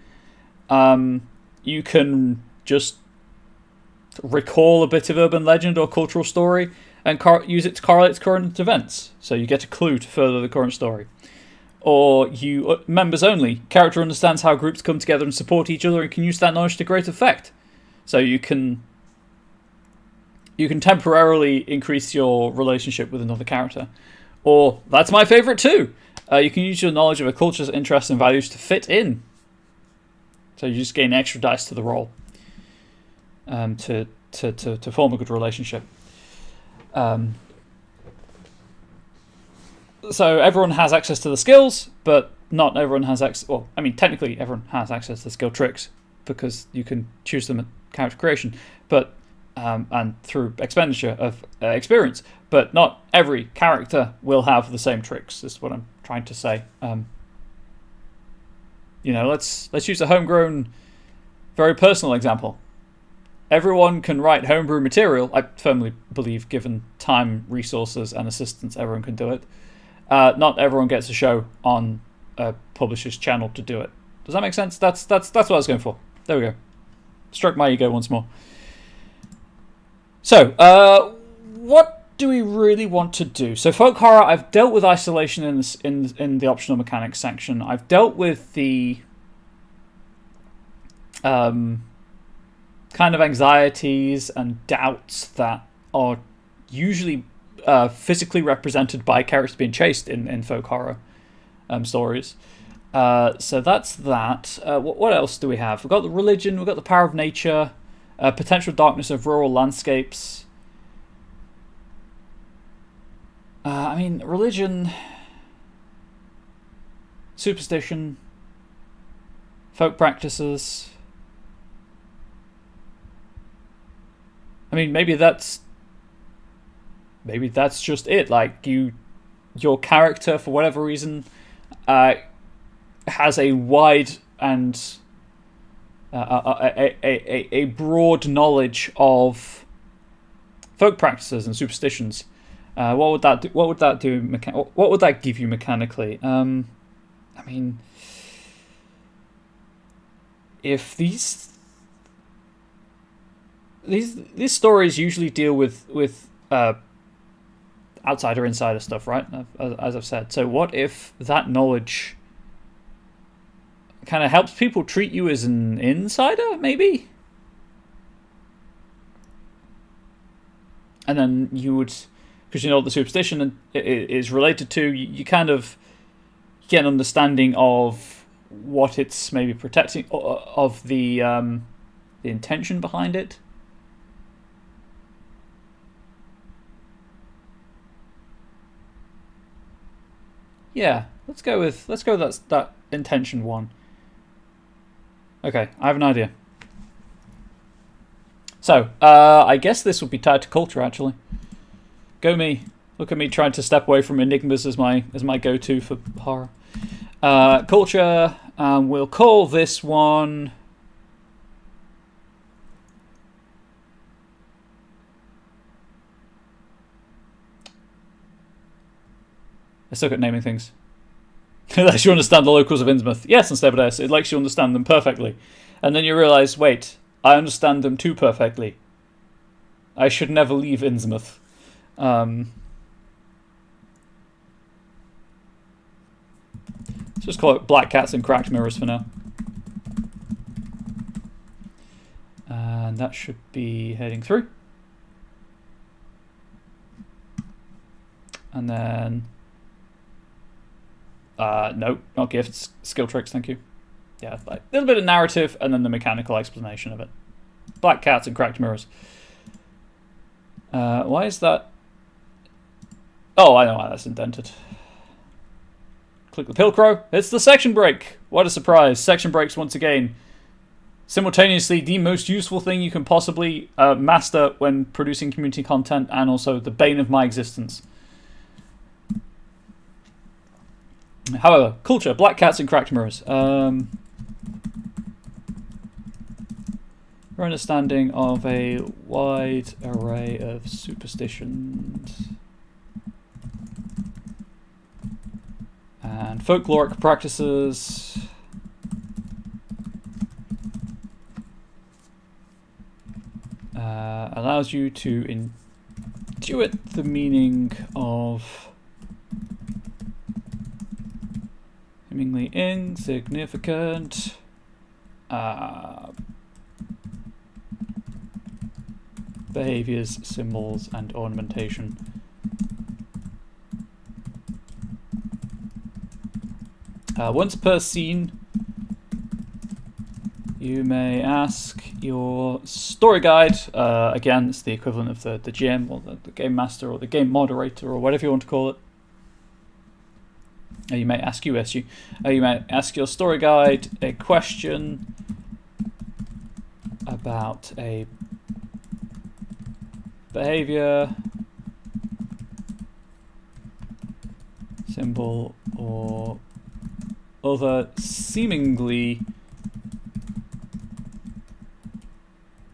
[SPEAKER 1] you can just recall a bit of urban legend or cultural story and use it to correlate to current events. So you get a clue to further the current story. Or you members only. Character understands how groups come together and support each other and can use that knowledge to great effect. So you can temporarily increase your relationship with another character. Or, that's my favourite too, you can use your knowledge of a culture's interests and values to fit in. So you just gain extra dice to the roll to form a good relationship. So everyone has access to the skills, but not everyone has access. Well, I mean, technically everyone has access to the skill tricks because you can choose them at character creation, but and through expenditure of experience. But not every character will have the same tricks. Is what I'm trying to say. Let's use a homegrown, very personal example. Everyone can write homebrew material. I firmly believe, given time, resources, and assistance, everyone can do it. Not everyone gets a show on a publisher's channel to do it. Does that make sense? That's what I was going for. There we go. Stroke my ego once more. So, what do we really want to do? So, folk horror, I've dealt with isolation in the optional mechanics section. I've dealt with the kind of anxieties and doubts that are usually physically represented by characters being chased in folk horror stories. So that's that. What else do we have? We've got the religion, we've got the power of nature, potential darkness of rural landscapes. I mean, religion, superstition, folk practices. I mean, maybe that's just it. Like, your character, for whatever reason, has a wide and a broad knowledge of folk practices and superstitions. What would that do? What would that do? What would that give you mechanically? I mean, if these stories usually deal with outsider insider stuff, right? As I've said. So what if that knowledge kind of helps people treat you as an insider, maybe? And then you would, because you know what the superstition is related to, you kind of get an understanding of what it's maybe protecting, of the intention behind it. Yeah, let's go with that intention one. Okay, I have an idea. So, I guess this would be tied to culture, actually. Go me. Look at me trying to step away from enigmas as my go-to for horror. Culture, we'll call this one... I suck at naming things. It lets you understand the locals of Innsmouth. Yes, instead of this, it lets you understand them perfectly. And then you realise, wait, I understand them too perfectly. I should never leave Innsmouth. Let's just call it Black Cats and Cracked Mirrors for now. And that should be heading through. And then... no, not gifts. Skill tricks, thank you. Yeah, like a little bit of narrative and then the mechanical explanation of it. Black Cats and Cracked Mirrors. Why is that? Oh, I know why that's indented. Click the Pilcrow. It's the section break. What a surprise. Section breaks once again. Simultaneously, the most useful thing you can possibly master when producing community content, and also the bane of my existence. However, culture, Black Cats and Cracked Mirrors. Your understanding of a wide array of superstitions and folkloric practices. Allows you to intuit the meaning of seemingly insignificant behaviors, symbols, and ornamentation. Once per scene, you may ask your story guide, again, it's the equivalent of the GM or the game master or the game moderator or whatever you want to call it. You may ask USU. You may ask your story guide a question about a behavior, symbol, or other seemingly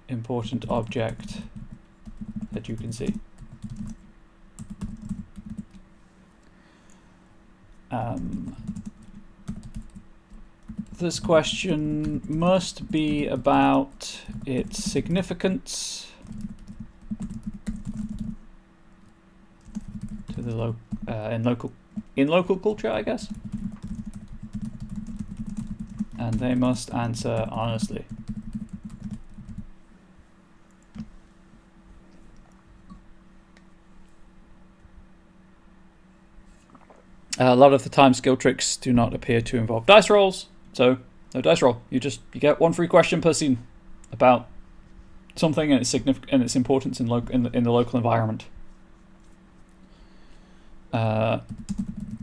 [SPEAKER 1] important object that you can see. This question must be about its significance to the in local culture, I guess. And they must answer honestly. A lot of the time, skill tricks do not appear to involve dice rolls, so no dice roll. You get one free question per scene about something and its significance and its importance in the local environment.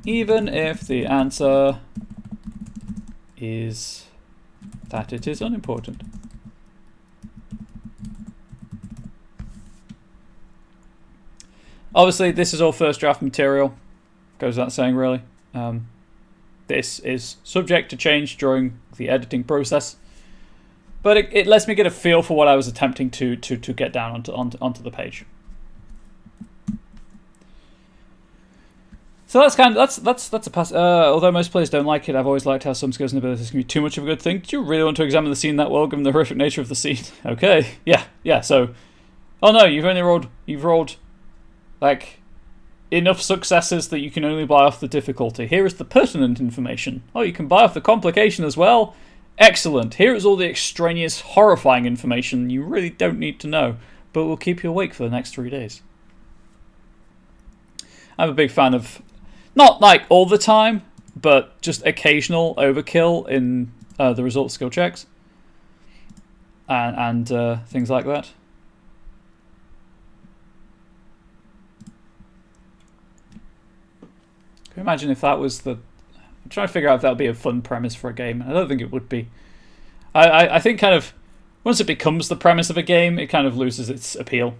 [SPEAKER 1] Even if the answer is that it is unimportant. Obviously, this is all first draft material. Goes without saying, really. This is subject to change during the editing process, but it lets me get a feel for what I was attempting to get down onto the page. So that's a pass. Although most players don't like it, I've always liked how some skills and abilities can be too much of a good thing. Do you really want to examine the scene that well, given the horrific nature of the scene? Okay, yeah. So, oh no, you've rolled like enough successes that you can only buy off the difficulty. Here is the pertinent information. Oh, you can buy off the complication as well. Excellent. Here is all the extraneous, horrifying information you really don't need to know, but will keep you awake for the next 3 days. I'm a big fan of, not like all the time, but just occasional overkill in the result skill checks and things like that. Can you imagine if that was I'm trying to figure out if that would be a fun premise for a game. I don't think it would be. I think kind of once it becomes the premise of a game, it kind of loses its appeal.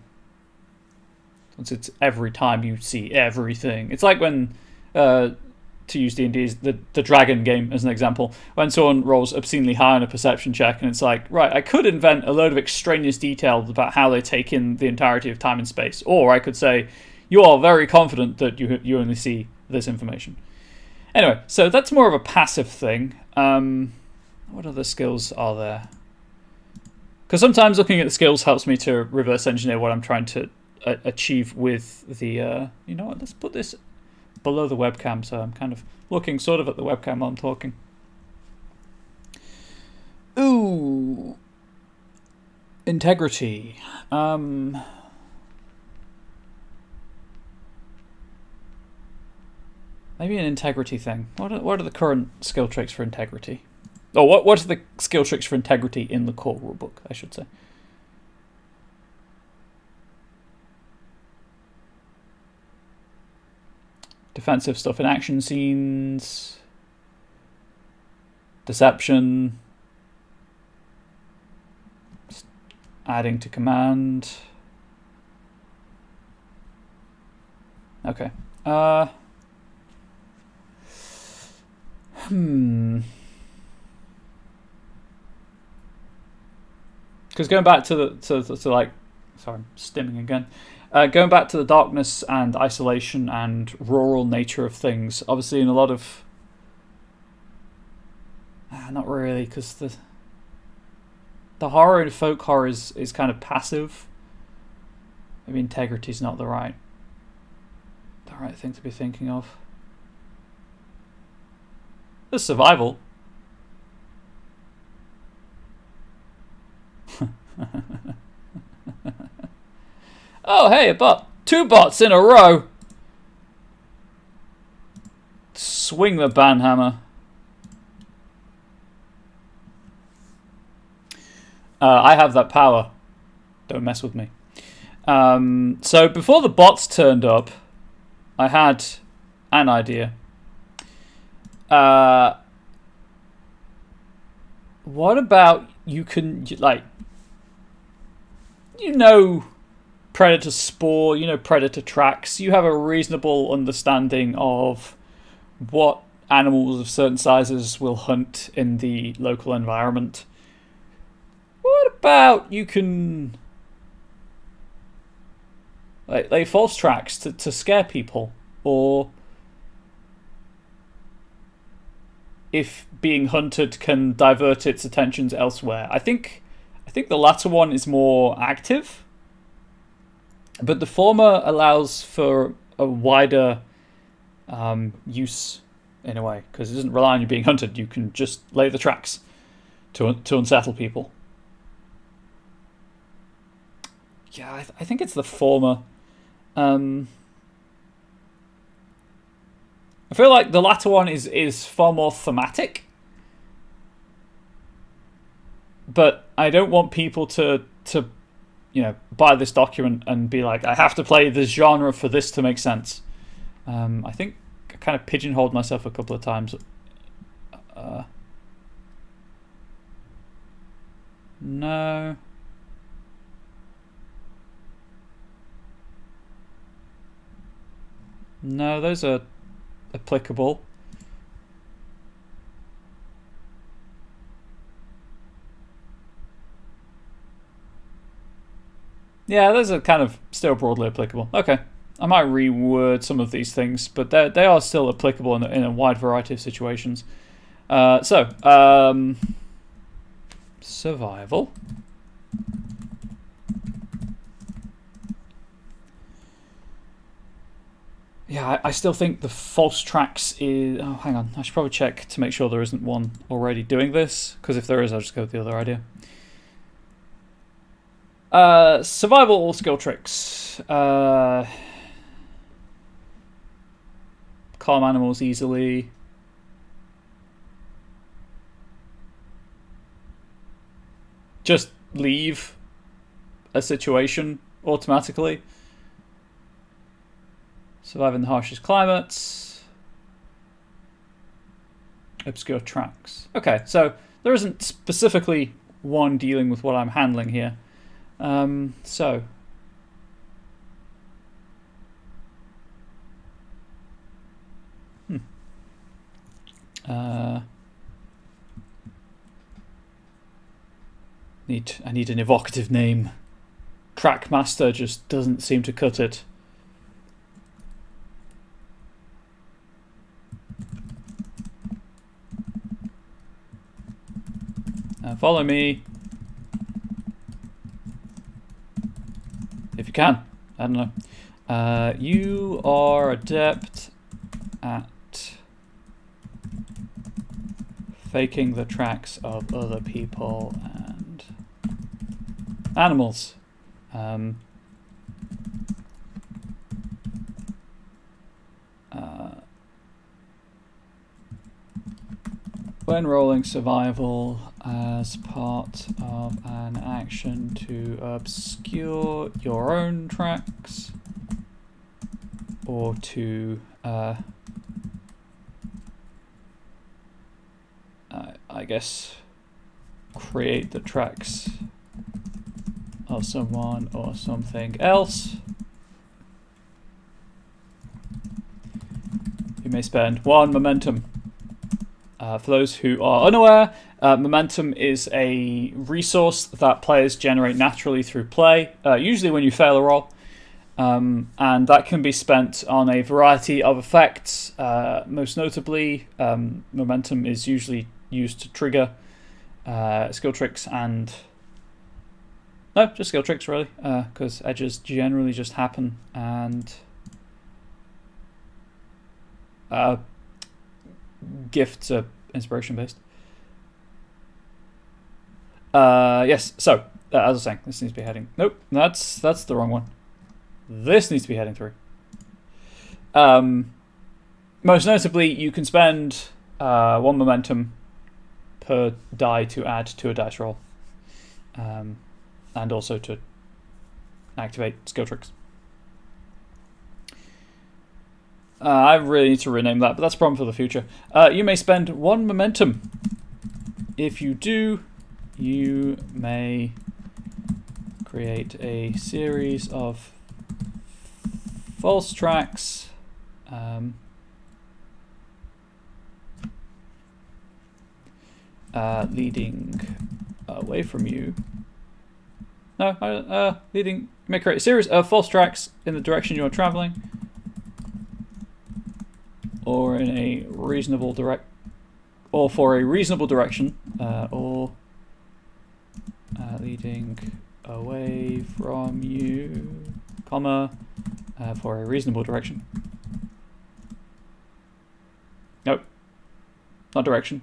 [SPEAKER 1] Once it's every time you see everything. It's like when, to use D&D's, the Dragon game as an example, when someone rolls obscenely high on a perception check and it's like, right, I could invent a load of extraneous details about how they take in the entirety of time and space. Or I could say, you are very confident that you only see this information. Anyway, so that's more of a passive thing. What other skills are there? Because sometimes looking at the skills helps me to reverse engineer what I'm trying to achieve with the... you know what, let's put this below the webcam so I'm kind of looking sort of at the webcam while I'm talking. Ooh. Integrity. Maybe an integrity thing. What are the current skill tricks for integrity? Oh, what are the skill tricks for integrity in the core rulebook, I should say. Defensive stuff in action scenes. Deception. Adding to command. Okay. Because going back to like, sorry, I'm stimming again. Going back to the darkness and isolation and rural nature of things, obviously in a lot of, not really, because the horror in folk horror is kind of passive. Maybe integrity is not the right thing to be thinking of. There's survival. Oh, hey, a bot. 2 bots in a row. Swing the banhammer. I have that power. Don't mess with me. So before the bots turned up, I had an idea. What about you can, like, predator spore, predator tracks. You have a reasonable understanding of what animals of certain sizes will hunt in the local environment. What about you can lay false tracks to scare people, or if being hunted can divert its attentions elsewhere. I think the latter one is more active, but the former allows for a wider use in a way, because it doesn't rely on you being hunted. You can just lay the tracks to unsettle people. Yeah, I think it's the former. I feel like the latter one is far more thematic, but I don't want people to buy this document and be like, I have to play this genre for this to make sense. I think I kind of pigeonholed myself a couple of times. No. No, those are applicable. Yeah, those are kind of still broadly applicable. Okay, I might reword some of these things, but they are still applicable in a wide variety of situations. Survival. Yeah, I still think the false tracks is... Oh, hang on. I should probably check to make sure there isn't one already doing this, because if there is, I'll just go with the other idea. Survival or skill tricks. Calm animals easily. Just leave a situation automatically. Survive in the harshest climates. Obscure tracks. Okay, so there isn't specifically one dealing with what I'm handling here. I need an evocative name. Trackmaster just doesn't seem to cut it. Follow me. If you can. I don't know. You are adept at faking the tracks of other people and animals. When rolling survival as part of an action to obscure your own tracks or to I guess create the tracks of someone or something else, you may spend 1 momentum. For those who are unaware, momentum is a resource that players generate naturally through play, usually when you fail a roll, and that can be spent on a variety of effects. Most notably, momentum is usually used to trigger skill tricks and... No, just skill tricks really, because edges generally just happen, and gifts are inspiration based. Yes, so as I was saying, this needs to be heading... Nope, that's the wrong one. This needs to be heading 3. Most notably, you can spend 1 momentum per die to add to a dice roll, and also to activate skill tricks. I really need to rename that, but that's a problem for the future. You may spend 1 momentum. If you do, you may create a series of false tracks leading away from you. No, leading. You may create a series of false tracks in the direction you are traveling, or in a reasonable or for a reasonable direction, or leading away from you, comma, for a reasonable direction. Nope, not direction.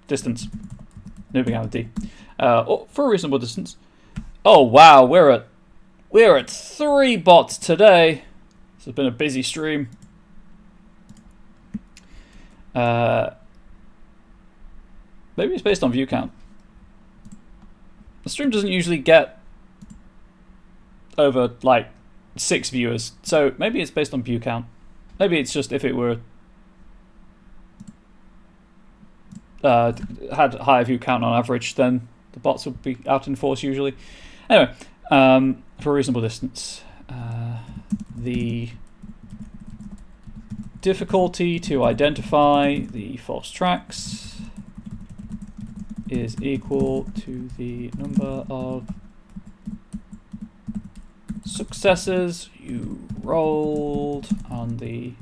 [SPEAKER 1] Distance. Moving out of D. Or for a reasonable distance. Oh wow, we're at 3 bots today. This has been a busy stream. Maybe it's based on view count. The stream doesn't usually get over like 6 viewers, so maybe it's based on view count. Maybe it's just if it were had higher view count on average, then the bots would be out in force usually. Anyway, for a reasonable distance, the difficulty to identify the false tracks is equal to the number of successes you rolled on the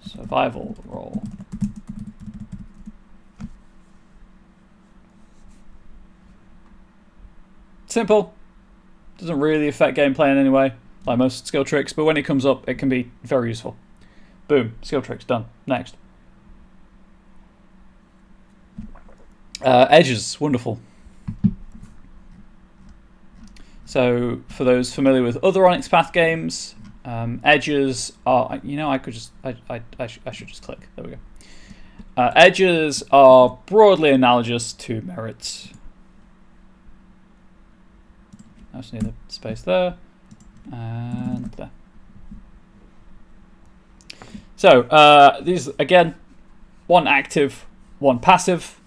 [SPEAKER 1] survival roll. Simple. Doesn't really affect gameplay in any way, like most skill tricks, but when it comes up, it can be very useful. Boom, skill tricks done. Next. Edges, wonderful. So, for those familiar with other Onyx Path games, edges are, I should just click. There we go. Edges are broadly analogous to merits. I just need a space there and there. So these again, one active, one passive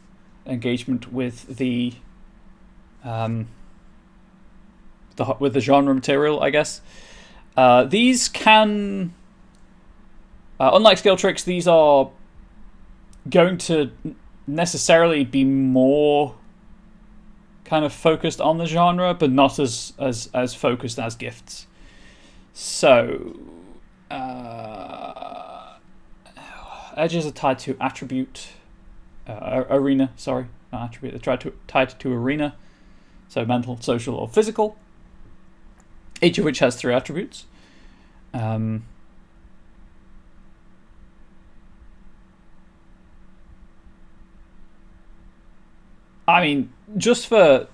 [SPEAKER 1] engagement with the genre material, I guess. These can, unlike skill tricks, these are going to necessarily be more kind of focused on the genre, but not as focused as gifts. So edges are tied to attribute arena. Sorry, not attribute. They're tied to arena. So mental, social, or physical. Each of which has 3 attributes. I mean, just for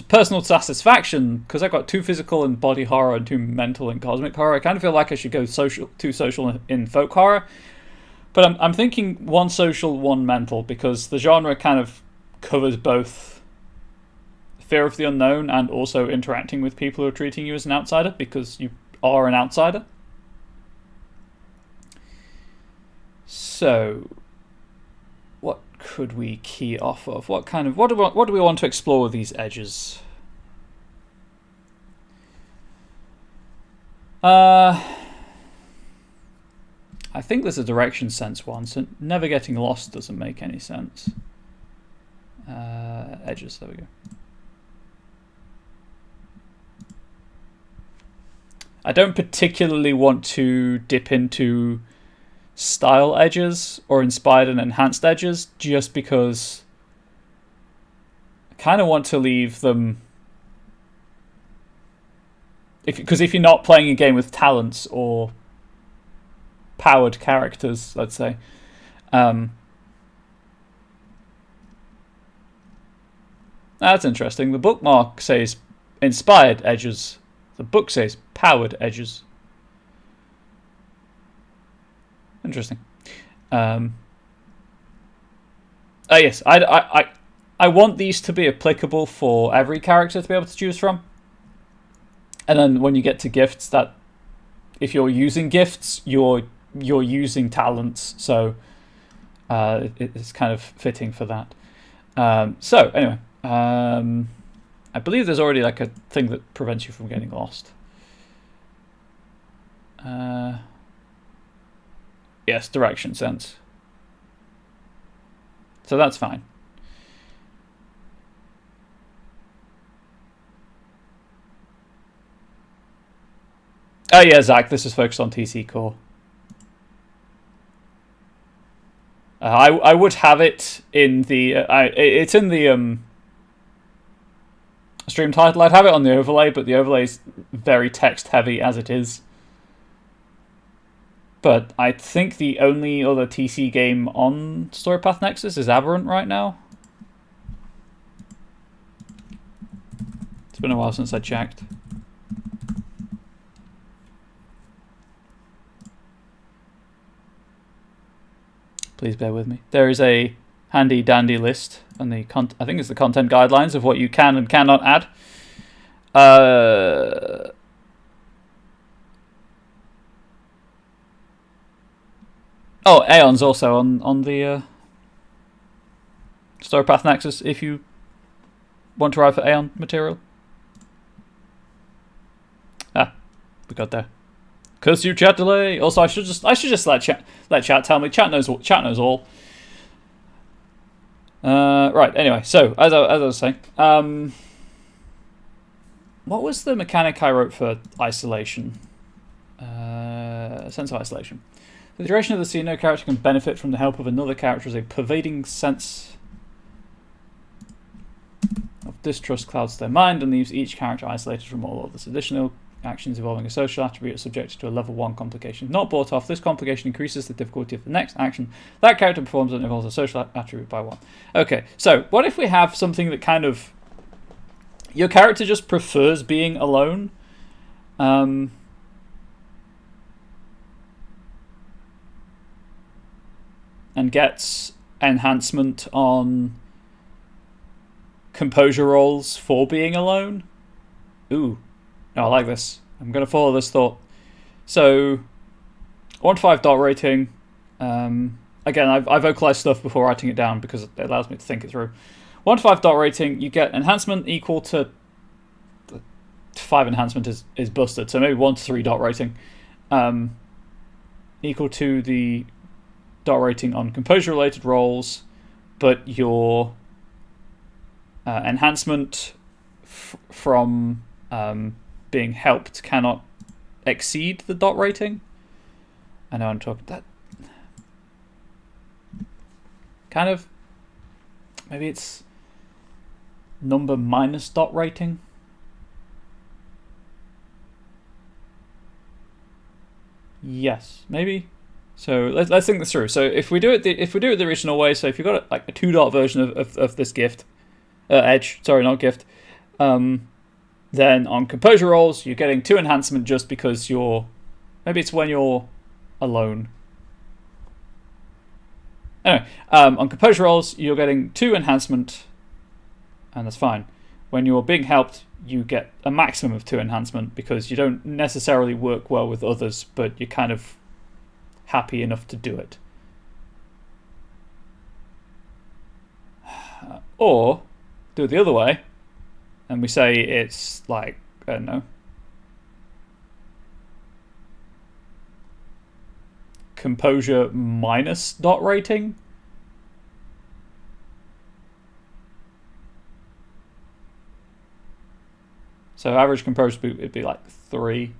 [SPEAKER 1] personal satisfaction, because I've got 2 physical in body horror and 2 mental in cosmic horror, I kind of feel like I should go 2 social in folk horror. But I'm thinking 1 social, 1 mental, because the genre kind of covers both fear of the unknown and also interacting with people who are treating you as an outsider, because you are an outsider. So, what could we key off of? What do we want to explore with these edges? I think there's a direction sense one, so never getting lost doesn't make any sense. Edges, there we go. I don't particularly want to dip into style edges or inspired and enhanced edges, just because I kind of want to leave them, because if you're not playing a game with talents or powered characters, let's say, that's interesting. The bookmark says inspired edges. The book says powered edges. Interesting. Yes, I want these to be applicable for every character to be able to choose from. And then when you get to gifts, that if you're using gifts, you're using talents, so it's kind of fitting for that. So anyway, I believe there's already like a thing that prevents you from getting lost. Yes, direction sense. So that's fine. Oh yeah, Zach, this is focused on TC Core. I would have it in the it's in the stream title. I'd have it on the overlay, but the overlay is very text heavy as it is. But I think the only other TC game on Storypath Nexus is Aberrant right now. It's been a while since I checked. Please bear with me. There is a handy dandy list and I think it's the content guidelines of what you can and cannot add. Aeon's also on the Story Path Nexus if you want to write for Aeon material. We got there. Curse you, chat delay. Also, I should just let chat tell me. Chat knows all. Right. Anyway, so as I was saying, what was the mechanic I wrote for isolation? Sense of isolation. For the duration of the scene, no character can benefit from the help of another character as a pervading sense of distrust clouds their mind and leaves each character isolated from all others. Additional actions involving a social attribute are subjected to a level 1 complication. If not bought off, this complication increases the difficulty of the next action that character performs and involves a social attribute by 1. Okay, so what if we have something that kind of... your character just prefers being alone? And gets enhancement on composure rolls for being alone? Ooh. No, I like this. I'm going to follow this thought. So, 1 to 5 dot rating. Again, I vocalized stuff before writing it down because it allows me to think it through. 1 to 5 dot rating, you get enhancement equal to 5 enhancement is busted, so maybe 1 to 3 dot rating. Equal to the dot rating on composure related rolls, but your enhancement from being helped cannot exceed the dot rating. I know I'm talking that kind of, maybe it's number minus dot rating. Yes, maybe. So let's think this through. So if we do it the original way, so if you've got like a 2 dot version of this gift, edge, sorry, not gift, then on composure rolls, you're getting 2 enhancement just because maybe it's when you're alone. Anyway, on composure rolls, you're getting 2 enhancement, and that's fine. When you're being helped, you get a maximum of 2 enhancement because you don't necessarily work well with others, but you're kind of happy enough to do it. Or do it the other way, and we say it's like, I don't know, composure minus dot rating. So average composure would be like 3.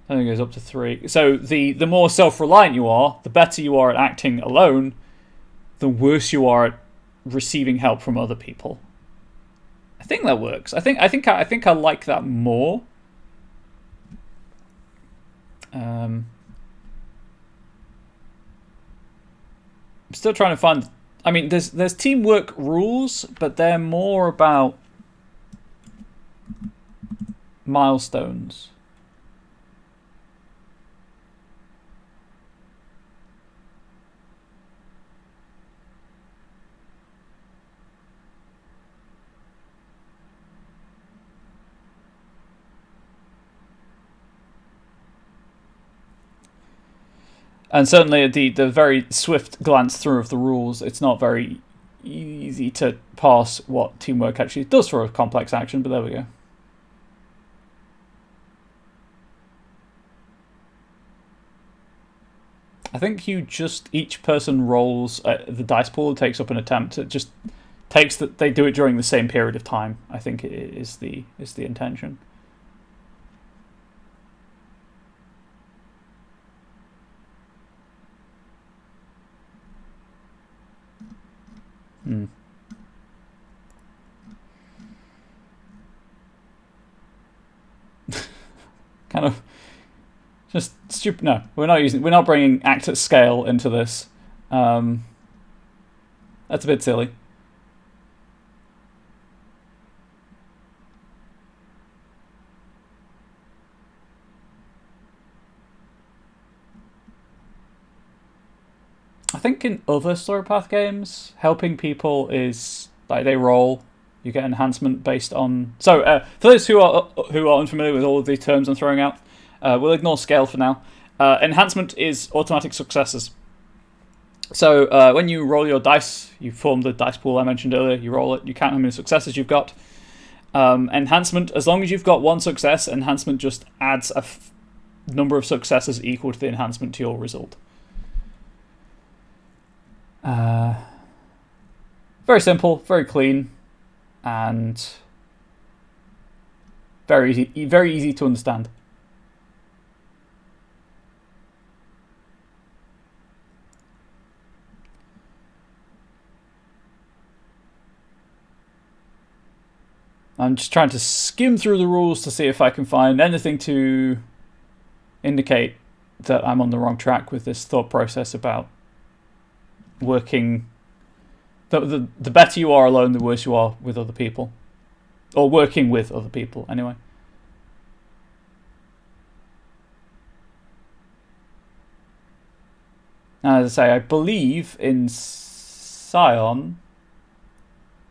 [SPEAKER 1] I think it goes up to 3. So the more self-reliant you are, the better you are at acting alone, the worse you are at receiving help from other people. I think that works. I think I like that more. I'm still trying to find. I mean, there's teamwork rules, but they're more about milestones. And certainly the very swift glance through of the rules, it's not very easy to parse what teamwork actually does for a complex action, but there we go. I think each person rolls the dice pool, takes up an attempt. It just takes that they do it during the same period of time. I think it is the intention. Kind of just stupid. No, we're not bringing act at scale into this. That's a bit silly. think in other story path games, helping people is like they roll. You get enhancement based on. So for those who are unfamiliar with all of the terms I'm throwing out, we'll ignore scale for now. Enhancement is automatic successes. So when you roll your dice, you form the dice pool I mentioned earlier. You roll it. You count how many successes you've got. Enhancement, as long as you've got one success, enhancement just adds a number of successes equal to the enhancement to your result. Very simple, very clean, and very easy to understand. I'm just trying to skim through the rules to see if I can find anything to indicate that I'm on the wrong track with this thought process about working. The better you are alone, the worse you are with other people. Or working with other people, anyway. As I say, I believe in Scion,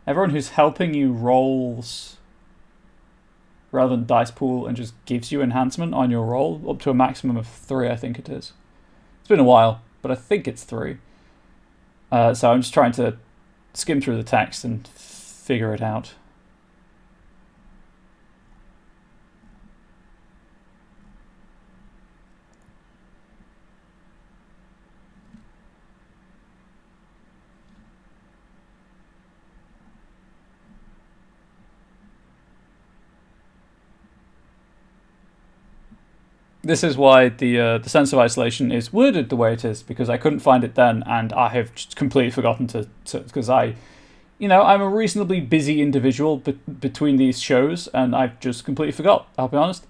[SPEAKER 1] everyone who's helping you rolls rather than dice pool and just gives you enhancement on your roll, up to a maximum of 3, I think it is. It's been a while, but I think it's 3. So I'm just trying to skim through the text and figure it out. This is why the sense of isolation is worded the way it is, because I couldn't find it then, and I have just completely forgotten to because I'm a reasonably busy individual between these shows, and I've just completely forgot. I'll be honest.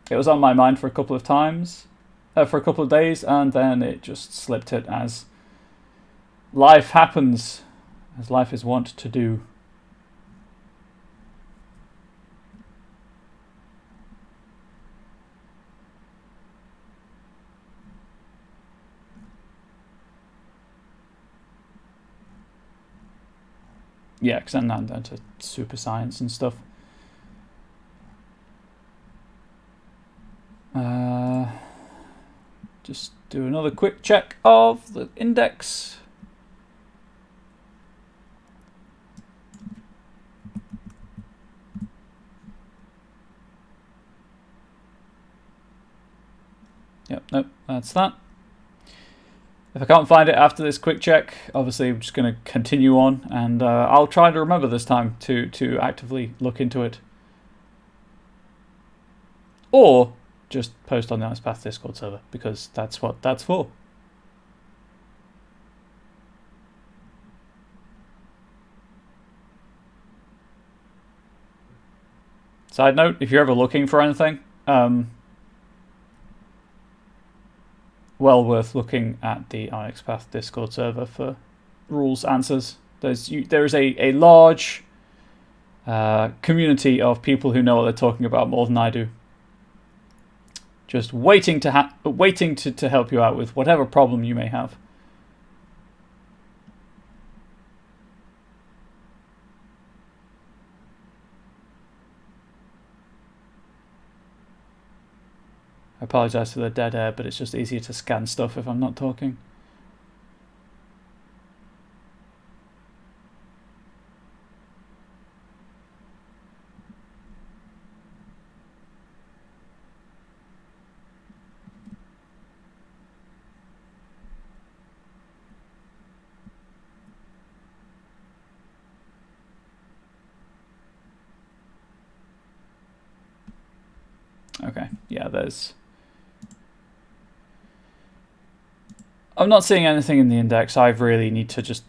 [SPEAKER 1] It was on my mind for a couple of times, for a couple of days, and then it just slipped it as life happens, as life is wont to do. Yeah, because I'm not into super science and stuff. Just do another quick check of the index. Yep, nope, that's that. If I can't find it after this quick check, obviously I'm just going to continue on, and I'll try to remember this time to actively look into it. Or just post on the Onyx Path Discord server, because that's what that's for. Side note, if you're ever looking for anything, well worth looking at the Onyx Path Discord server for rules answers. There is a large community of people who know what they're talking about more than I do, just waiting to help you out with whatever problem you may have. I apologise for the dead air, but it's just easier to scan stuff if I'm not talking. Okay, yeah, I'm not seeing anything in the index. I really need to just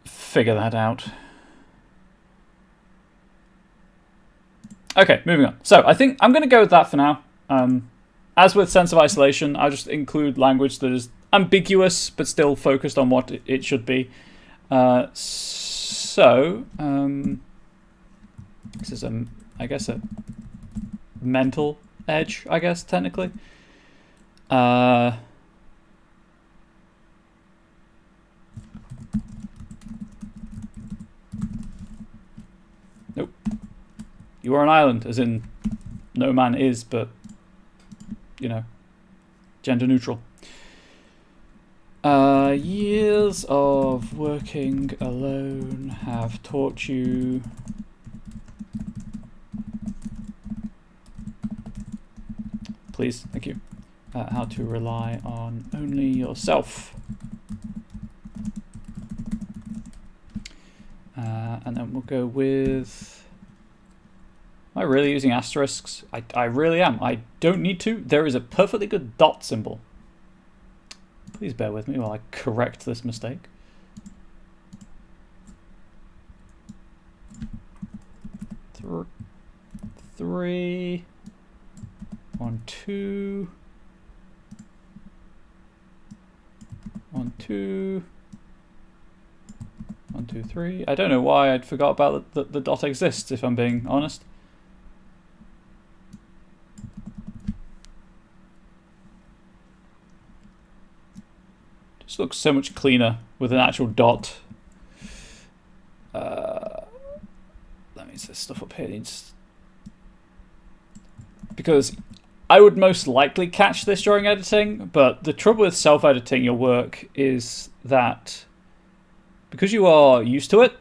[SPEAKER 1] figure that out. Okay, moving on. So I think I'm going to go with that for now. As with sense of isolation, I'll just include language that is ambiguous but still focused on what it should be. This is I guess a mental edge, I guess, technically. Nope. You are an island, as in no man is, but, you know, gender neutral. Years of working alone have taught you please, thank you, how to rely on only yourself. And then we'll go with, am I really using asterisks? I really am. I don't need to. There is a perfectly good dot symbol. Please bear with me while I correct this mistake. Three, 1, 2, 1, 2, 1, 2, 3. I don't know why I'd forgot about the dot exists, if I'm being honest. Just looks so much cleaner with an actual dot. That means this stuff up here needs, because I would most likely catch this during editing, but the trouble with self-editing your work is that because you are used to it,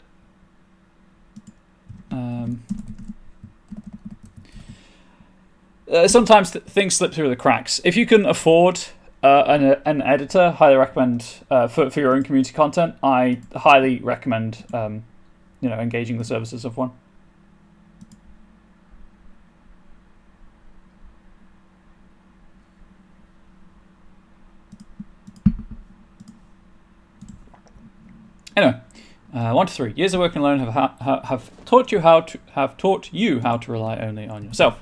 [SPEAKER 1] sometimes things slip through the cracks. If you can afford an editor, highly recommend for your own community content. I highly recommend engaging the services of one. Anyway, 1 to 3. Years of working alone have taught you how to rely only on yourself.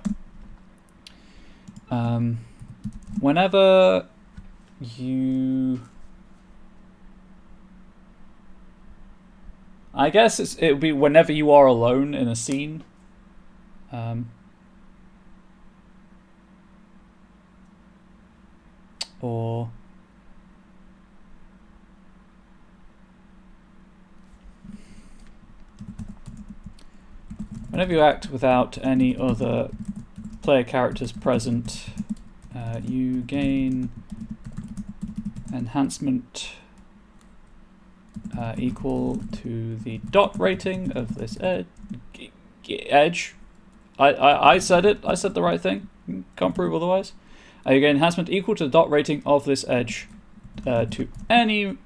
[SPEAKER 1] Whenever you, I guess it would be whenever you are alone in a scene. Or whenever you act without any other player characters present, you gain enhancement equal to the dot rating of this edge. I said it. I said the right thing. Can't prove otherwise. You gain enhancement equal to the dot rating of this edge to any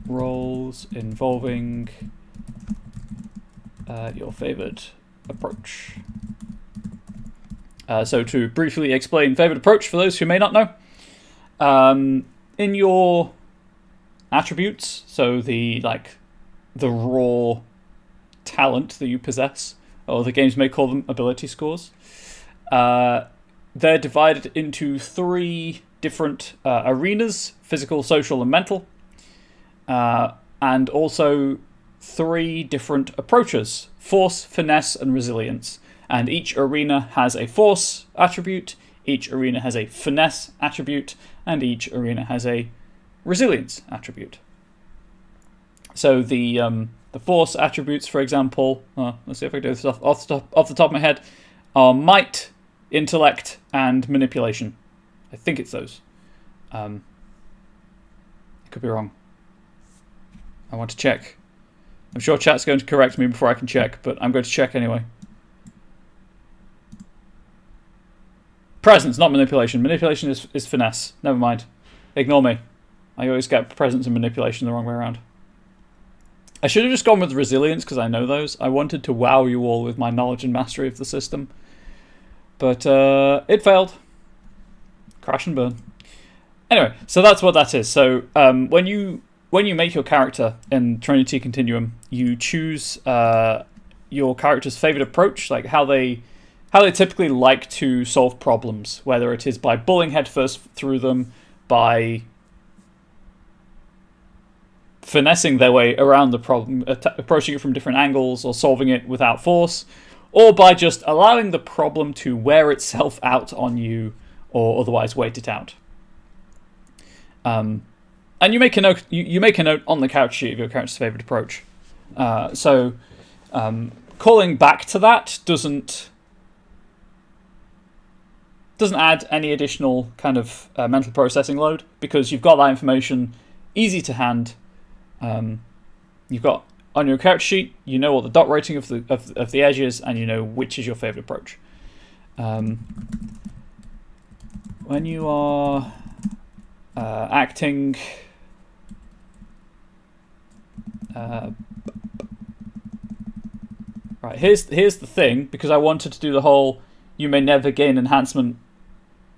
[SPEAKER 1] rolls involving your favored approach. So to briefly explain favored approach for those who may not know, in your attributes, so the raw talent that you possess, or the games may call them ability scores, they're divided into 3 different arenas: physical, social, and mental, and also 3 different approaches: force, finesse, and resilience. And each arena has a force attribute, each arena has a finesse attribute, and each arena has a resilience attribute. So the force attributes, for example, let's see if I can do this off the top of my head, are might, intellect, and manipulation. I think it's those. I could be wrong. I want to check. I'm sure chat's going to correct me before I can check, but I'm going to check anyway. Presence, not manipulation. Manipulation is finesse. Never mind. Ignore me. I always get presence and manipulation the wrong way around. I should have just gone with resilience because I know those. I wanted to wow you all with my knowledge and mastery of the system. But it failed. Crash and burn. Anyway, so that's what that is. So when you make your character in Trinity Continuum, you choose your character's favorite approach, like how they typically like to solve problems, whether it is by bullying headfirst through them, by finessing their way around the problem, approaching it from different angles, or solving it without force, or by just allowing the problem to wear itself out on you, or otherwise wait it out. And you make a note. You make a note on the character sheet of your character's favorite approach. So calling back to that doesn't add any additional kind of mental processing load, because you've got that information easy to hand. You've got on your character sheet, you know what the dot rating of the edge is, and you know which is your favorite approach. When you are acting, right, here's the thing, because I wanted to do the whole you may never gain enhancement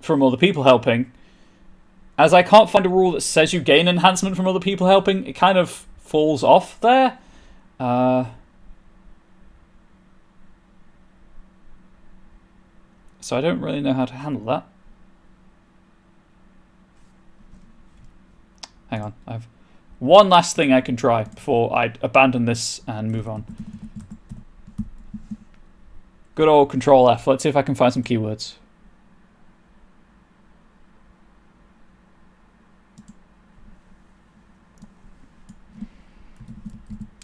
[SPEAKER 1] from other people helping. As I can't find a rule that says you gain enhancement from other people helping, it kind of falls off there. So I don't really know how to handle that. Hang on, I've one last thing I can try before I abandon this and move on. Good old Control F. Let's see if I can find some keywords.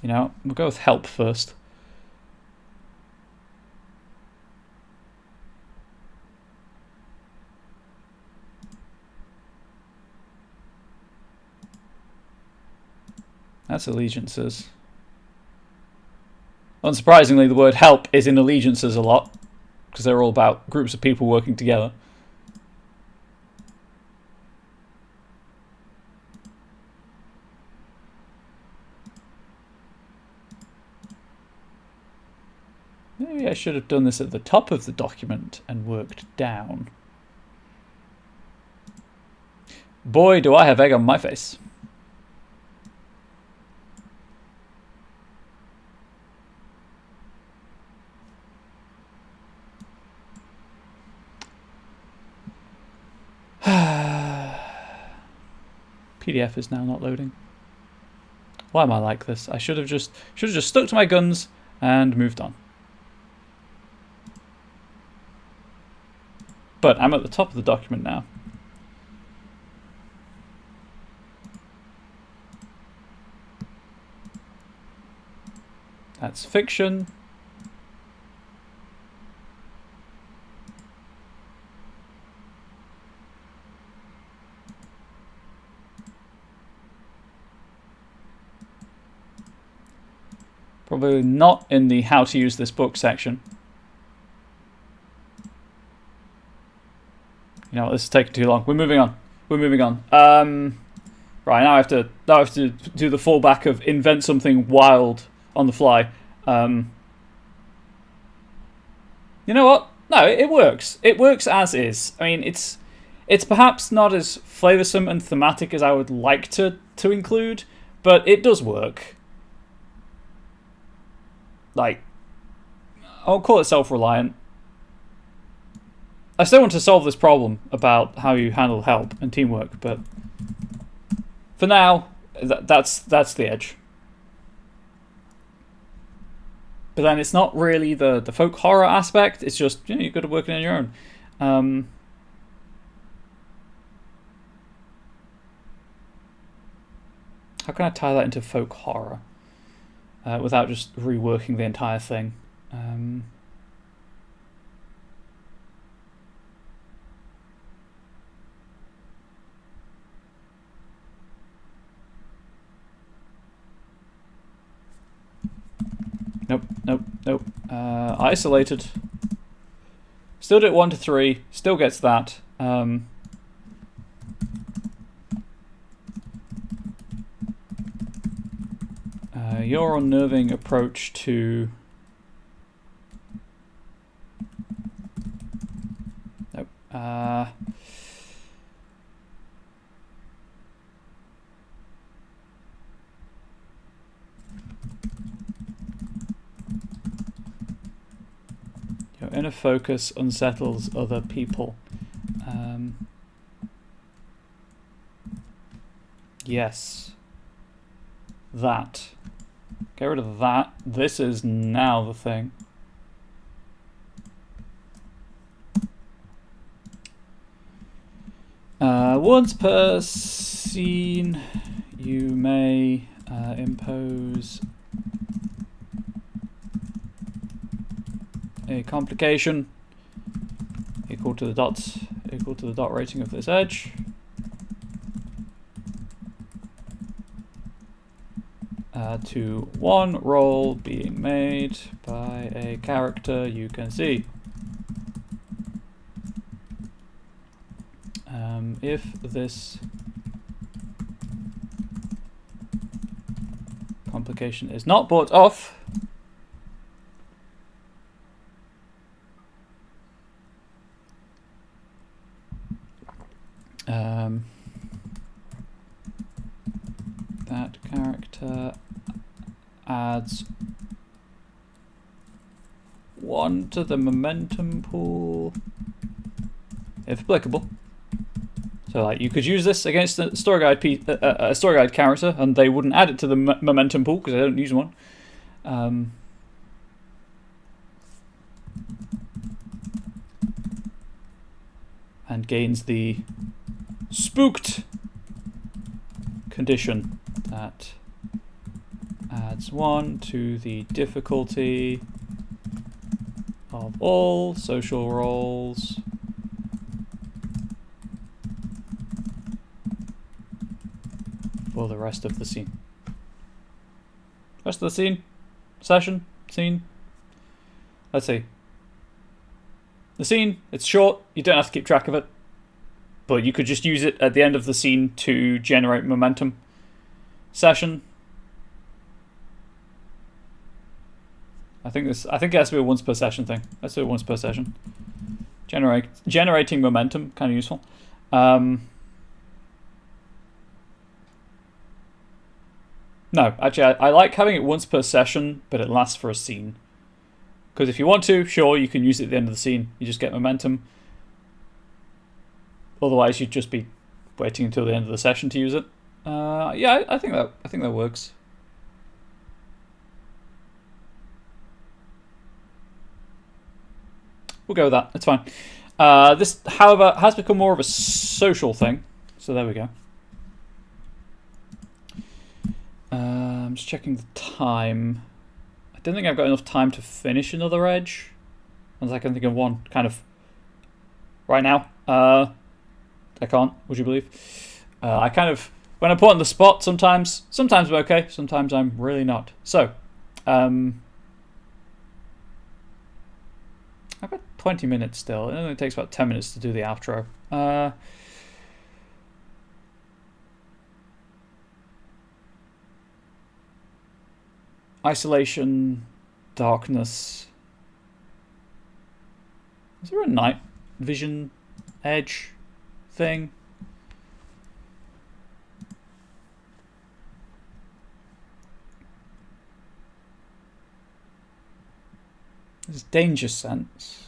[SPEAKER 1] You know, we'll go with help first. That's allegiances. Unsurprisingly, the word help is in allegiances a lot, because they're all about groups of people working together. Maybe I should have done this at the top of the document and worked down. Boy, do I have egg on my face. PDF is now not loading. Why am I like this? I should have just stuck to my guns and moved on. But I'm at the top of the document now. That's fiction. Probably not in the how to use this book section. You know, this is taking too long. We're moving on. Right, now I have to do the fallback of invent something wild on the fly. You know what? No, it works. It works as is. I mean, it's perhaps not as flavoursome and thematic as I would like to include, but it does work. Like, I'll call it self-reliant. I still want to solve this problem about how you handle help and teamwork, but for now, that's the edge. But then it's not really the folk horror aspect. It's just, you know, you've got to work it on your own. How can I tie that into folk horror without just reworking the entire thing? Nope. Isolated. Still do it 1 to 3. Still gets that. Your unnerving approach to... Nope. Your inner focus unsettles other people. Yes. That. Get rid of that. This is now the thing. Once per scene, you may impose a complication equal to the dot rating of this edge. To one roll being made by a character you can see. If this complication is not bought off, that character adds 1 to the momentum pool, if applicable. So, like, you could use this against a story guide character, and they wouldn't add it to the momentum pool because they don't use one. And gains the spooked condition that adds 1 to the difficulty of all social roles for the rest of the scene. Rest of the scene? Scene? Let's see. The scene, it's short, you don't have to keep track of it, but you could just use it at the end of the scene to generate momentum. Session. I think it has to be a once per session thing. Let's do it once per session. Generating momentum, kind of useful. No, actually, I like having it once per session, but it lasts for a scene. Because if you want to, sure, you can use it at the end of the scene. You just get momentum. Otherwise, you'd just be waiting until the end of the session to use it. Yeah, I think that works. We'll go with that. It's fine. This, however, has become more of a social thing. So there we go. I'm just checking the time. I don't think I've got enough time to finish another edge. As I can think of one kind of right now. I can't, would you believe? I kind of, when I'm put on the spot, sometimes I'm okay, sometimes I'm really not. So, I've got 20 minutes still. It only takes about 10 minutes to do the outro. Isolation, darkness. Is there a night vision edge thing? There's danger sense.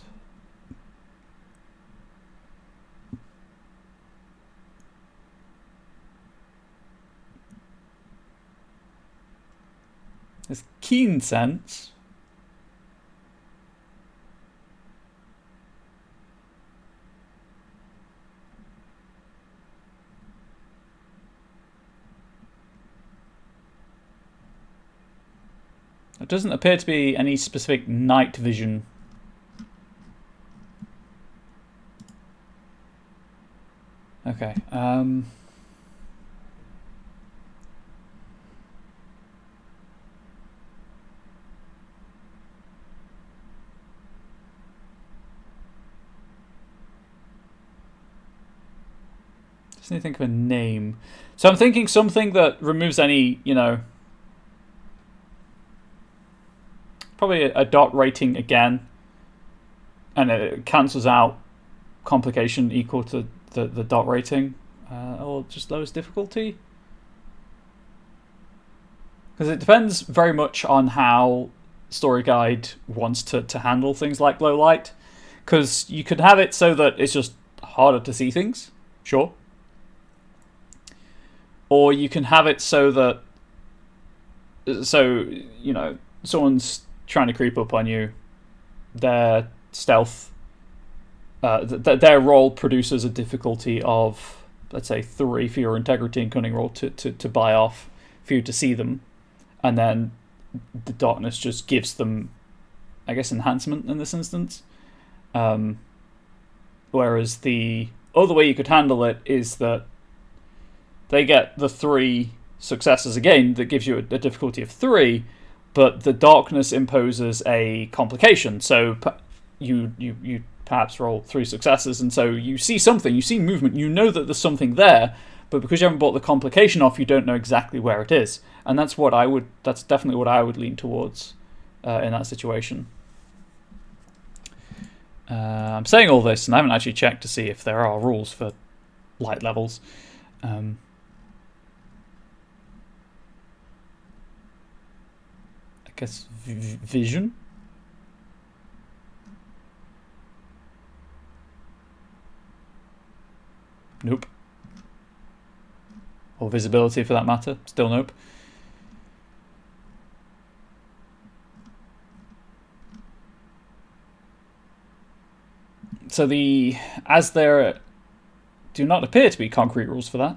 [SPEAKER 1] There's keen sense. There doesn't appear to be any specific night vision. Okay. Just need to think of a name. So I'm thinking something that removes any, probably a dot rating again, and it cancels out complication equal to the dot rating, or just lowest difficulty. Because it depends very much on how Story Guide wants to handle things like low light. Because you could have it so that it's just harder to see things, sure. Or you can have it so that, someone's trying to creep up on you, their stealth their roll produces a difficulty of, let's say, 3 for your integrity and cunning roll to buy off for you to see them, and then the darkness just gives them, I guess, enhancement in this instance. Whereas the other way you could handle it is that they get the 3 successes again that gives you a difficulty of 3, but the darkness imposes a complication. So you perhaps roll 3 successes, and so you see something, you see movement, you know that there's something there, but because you haven't bought the complication off, you don't know exactly where it is. And that's definitely what I would lean towards in that situation. I'm saying all this, and I haven't actually checked to see if there are rules for light levels. I guess vision? Nope. Or visibility, for that matter. Still nope. So as there do not appear to be concrete rules for that,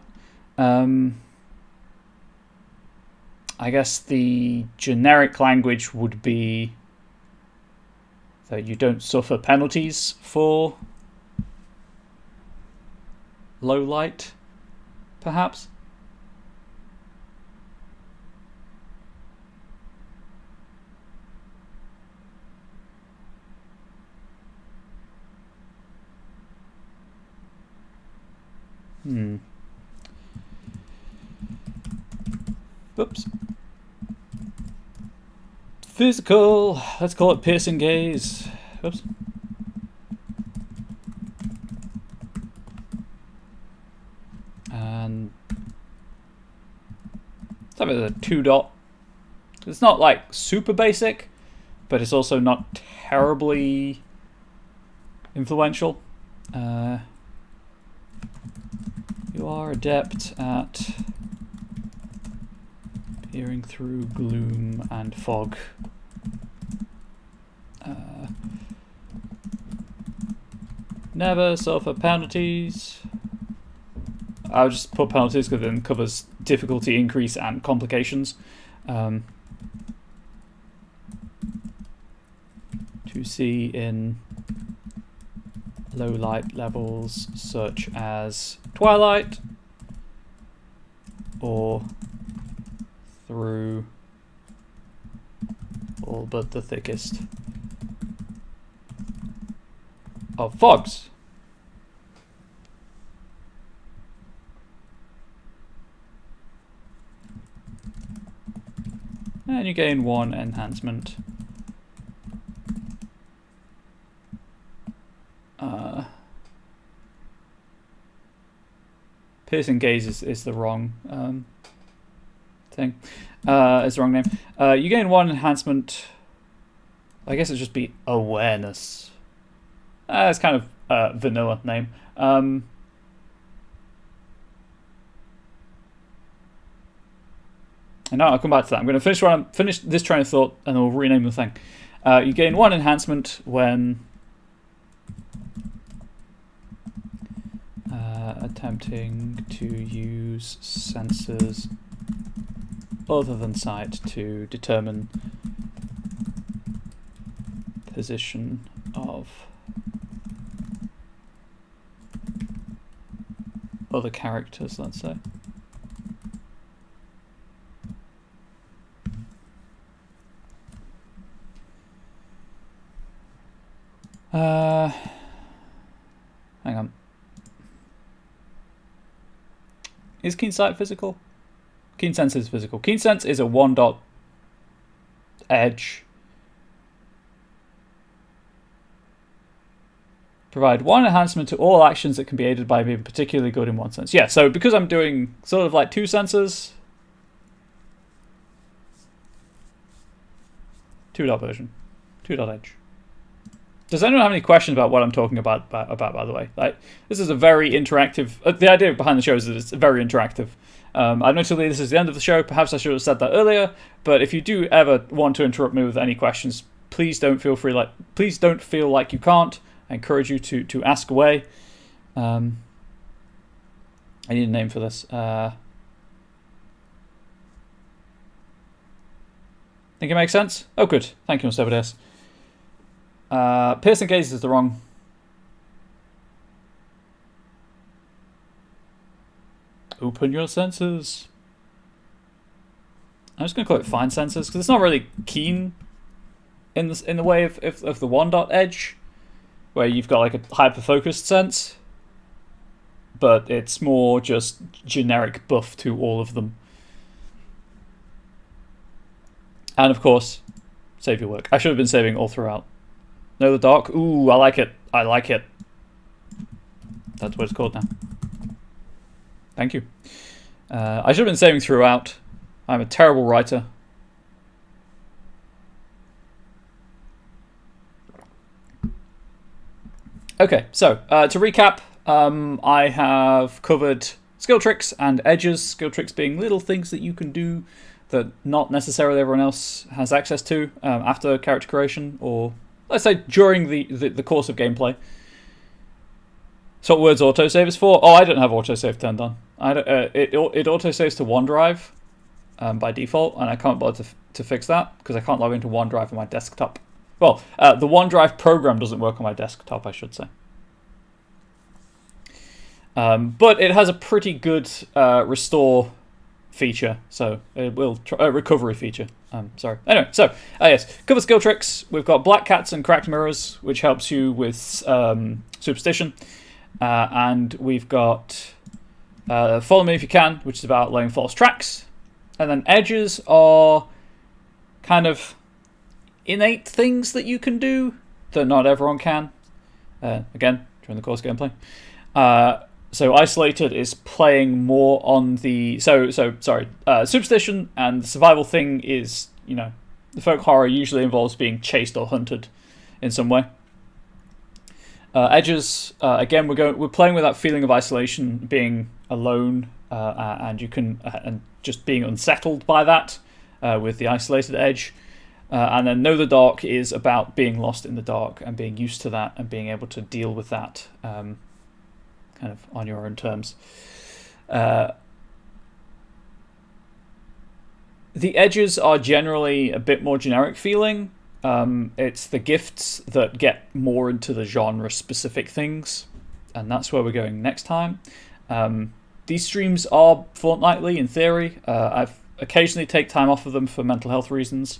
[SPEAKER 1] I guess the generic language would be that you don't suffer penalties for low light, perhaps. Oops. Physical. Let's call it piercing gaze. Oops. And let's have it as a 2 dot. It's not like super basic, but it's also not terribly influential. You are adept at peering through gloom and fog. Never suffer penalties. I'll just put penalties because it then covers difficulty increase and complications. To see in low light levels such as twilight or through all but the thickest of fogs. And you gain 1 enhancement. Piercing gaze is the wrong thing. It's the wrong name. You gain 1 enhancement. I guess it'd just be awareness. It's kind of a vanilla name. And now I'll come back to that. I'm going to finish this train of thought, and then we'll rename the thing. You gain 1 enhancement when attempting to use sensors other than sight to determine position of other characters, let's say. Hang on. Is keen sight physical? Keen sense is physical. Keen sense is a 1 dot edge. Provide 1 enhancement to all actions that can be aided by being particularly good in 1 sense. Yeah, so because I'm doing sort of like 2 senses, 2 dot version, 2 dot edge. Does anyone have any questions about what I'm talking about by the way? Like, this is a very interactive... the idea behind the show is that it's very interactive. Admittedly, this is the end of the show. Perhaps I should have said that earlier. But if you do ever want to interrupt me with any questions, please don't feel like you can't. I encourage you to ask away. I need a name for this. Think it makes sense? Oh, good. Thank you, Mr. Obedes. Piercing gaze is the wrong. Open your senses. I'm just going to call it fine senses because it's not really keen in the way of the one dot edge, where you've got like a hyper focused sense, but it's more just generic buff to all of them. And of course, save your work. I should have been saving all throughout. Know the dark. Ooh, I like it. I like it. That's what it's called now. Thank you. I should have been saving throughout. I'm a terrible writer. Okay, so to recap, I have covered skill tricks and edges. Skill tricks being little things that you can do that not necessarily everyone else has access to after character creation, or let's say during the course of gameplay. So what words autosave is for? Oh, I don't have autosave turned on. It autosaves to OneDrive by default, and I can't bother to fix that because I can't log into OneDrive on my desktop. Well, the OneDrive program doesn't work on my desktop, I should say. But it has a pretty good restore feature, so it will recovery feature. Sorry. Anyway, so yes, cover skill tricks. We've got black cats and cracked mirrors, which helps you with superstition, and we've got follow me if you can, which is about laying false tracks, and then edges are kind of innate things that you can do that not everyone can. Again, during the course gameplay. So isolated is playing more on the superstition and the survival thing is, you know, the folk horror usually involves being chased or hunted in some way. Edges, again, we're playing with that feeling of isolation, being alone, and just being unsettled by that with the isolated edge. And then Know the Dark is about being lost in the dark and being used to that and being able to deal with that kind of on your own terms. The edges are generally a bit more generic feeling. It's the gifts that get more into the genre-specific things, and that's where we're going next time. These streams are fortnightly in theory. I've occasionally take time off of them for mental health reasons.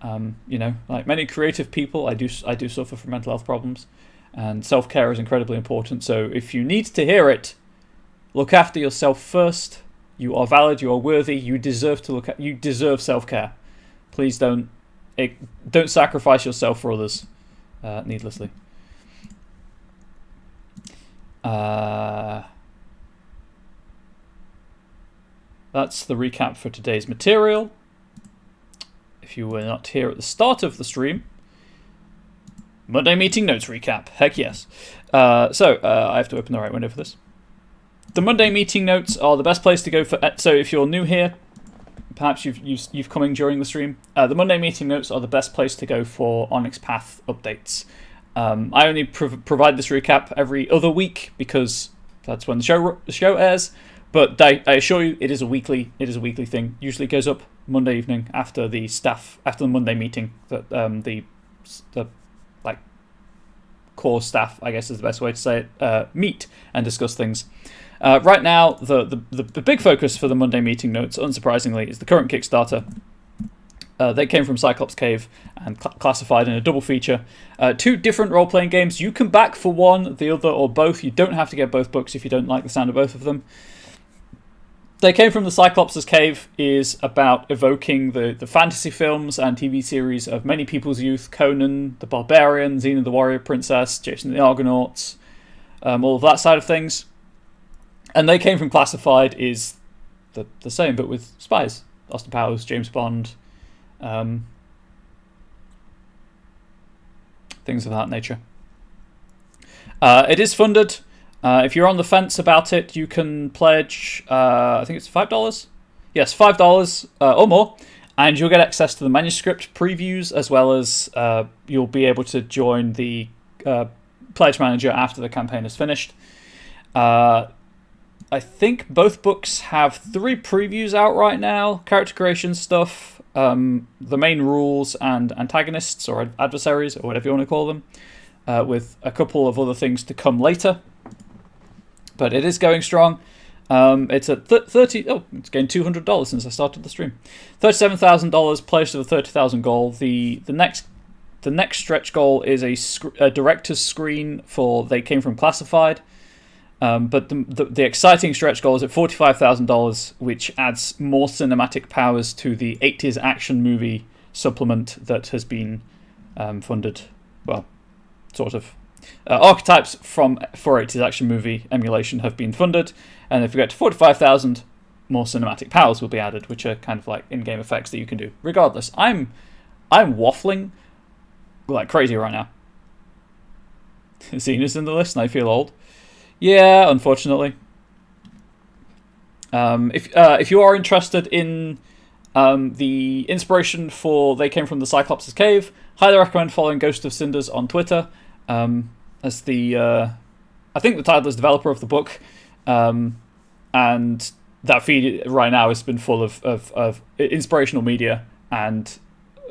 [SPEAKER 1] You know, like many creative people, I do suffer from mental health problems, and self-care is incredibly important. So if you need to hear it, look after yourself first. You are valid. You are worthy. You deserve you deserve self-care. Please don't sacrifice yourself for others needlessly. That's the recap for today's material. If you were not here at the start of the stream, Monday meeting notes recap. Heck yes. So I have to open the right window for this. The Monday meeting notes are the best place to go for. So if you're new here, perhaps you've come in during the stream. The Monday meeting notes are the best place to go for Onyx Path updates. I only provide this recap every other week because that's when the show airs. But I assure you, it is a weekly thing. Usually goes up Monday evening after the Monday meeting that the like core staff, I guess is the best way to say it, meet and discuss things. Right now, the big focus for the Monday meeting notes, unsurprisingly, is the current Kickstarter. They came from Cyclops Cave and classified in a double feature. 2 different role-playing games. You can back for one, the other, or both. You don't have to get both books if you don't like the sound of both of them. They Came from the Cyclops' Cave is about evoking the fantasy films and TV series of many people's youth. Conan the Barbarian, Xena the Warrior Princess, Jason the Argonauts, all of that side of things. And They Came from Classified is the same, but with spies. Austin Powers, James Bond, things of that nature. It is funded. If you're on the fence about it, you can pledge, I think it's $5? Yes, $5 or more, and you'll get access to the manuscript previews, as well as you'll be able to join the Pledge Manager after the campaign is finished. I think both books have 3 previews out right now. Character creation stuff, the main rules and antagonists or adversaries or whatever you want to call them, with a couple of other things to come later. But it is going strong. It's at it's gained $200 since I started the stream. $37,000 placed to the 30,000 goal. The next stretch goal is a director's screen for They Came From Classified. But the exciting stretch goal is at $45,000, which adds more cinematic powers to the 80s action movie supplement that has been funded. Well, sort of. Archetypes for 80s action movie emulation have been funded, and if you get to 45,000, more cinematic powers will be added, which are kind of like in-game effects that you can do. Regardless, I'm waffling like crazy right now. Xena's in the list, and I feel old. Yeah, unfortunately. If you are interested in the inspiration for They Came From the Cyclops' Cave, highly recommend following Ghost of Cinders on Twitter. As I think the title is developer of the book, and that feed right now has been full of inspirational media and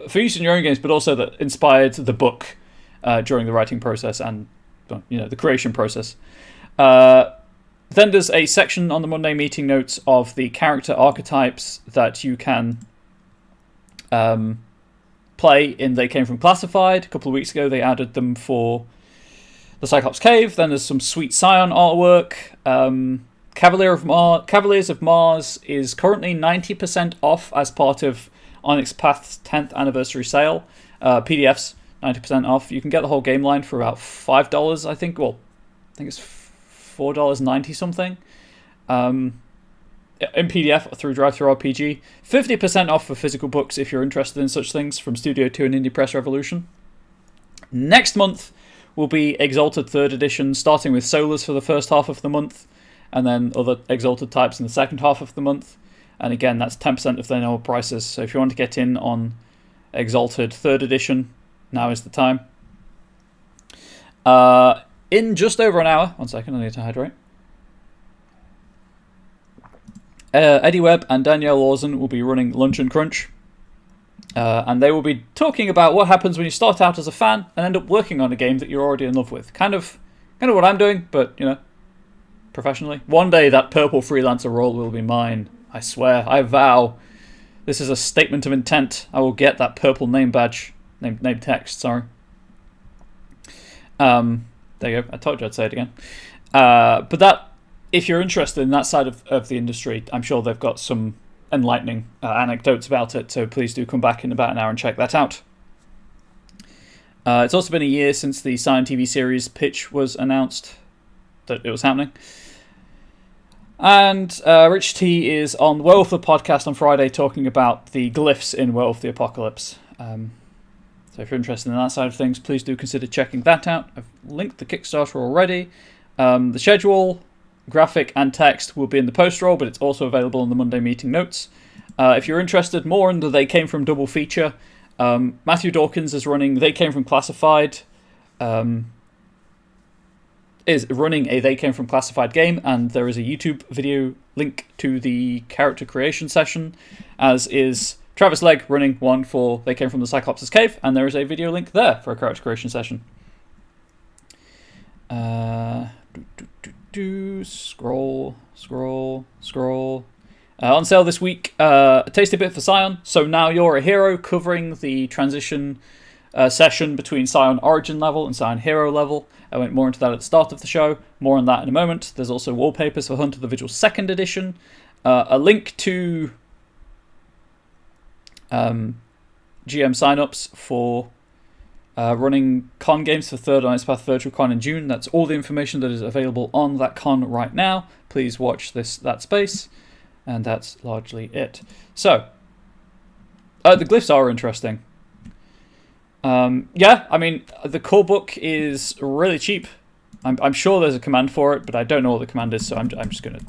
[SPEAKER 1] for use in your own games, but also that inspired the book during the writing process and the creation process. Then there's a section on the Monday meeting notes of the character archetypes that you can play in They Came From Classified. A couple of weeks ago they added them for the Cyclops Cave. Then there's some sweet Scion artwork. Cavaliers of Mars is currently 90% off as part of Onyx Path's 10th anniversary sale. PDFs 90% off. You can get the whole game line for about $5, I think. Well, I think it's $4.90 something. In PDF through DriveThruRPG. 50% off for physical books if you're interested in such things from Studio 2 and Indie Press Revolution. Next month will be Exalted 3rd Edition, starting with Solars for the first half of the month, and then other Exalted types in the second half of the month. And again, that's 10% of their normal prices. So if you want to get in on Exalted 3rd Edition, now is the time. In just over an hour, 1 second, I need to hydrate. Eddie Webb and Danielle Lawson will be running Lunch and Crunch. And they will be talking about what happens when you start out as a fan and end up working on a game that you're already in love with. Kind of what I'm doing, but, professionally. One day that purple freelancer role will be mine. I swear, I vow. This is a statement of intent. I will get that purple name badge. Name text, sorry. There you go. I told you I'd say it again. But that, if you're interested in that side of the industry, I'm sure they've got some enlightening anecdotes about it, so please do come back in about an hour and check that out. It's also been a year since the Scion TV series pitch was announced that it was happening. And Rich T is on Werewolf the Podcast on Friday talking about the glyphs in Werewolf the Apocalypse. So if you're interested in that side of things, please do consider checking that out. I've linked the Kickstarter already. The schedule, graphic and text will be in the post roll, but it's also available in the Monday meeting notes. If you're interested more in the They Came From double feature, Matthew Dawkins is running They Came From Classified, is running a They Came From Classified game, and there is a YouTube video link to the character creation session, as is Travis Legg running one for They Came From the Cyclops' Cave, and there is a video link there for a character creation session. Scroll. On sale this week, a tasty bit for Scion. So Now You're a Hero, covering the transition session between Scion Origin level and Scion Hero level. I went more into that at the start of the show. More on that in a moment. There's also wallpapers for Hunt of the Vigil 2nd Edition. A link to GM signups for running con games for 3rd Onyx Path Virtual Con in June. That's all the information that is available on that con right now. Please watch that space. And that's largely it. So, the glyphs are interesting. Yeah, I mean, the core book is really cheap. I'm sure there's a command for it, but I don't know what the command is, so I'm just going to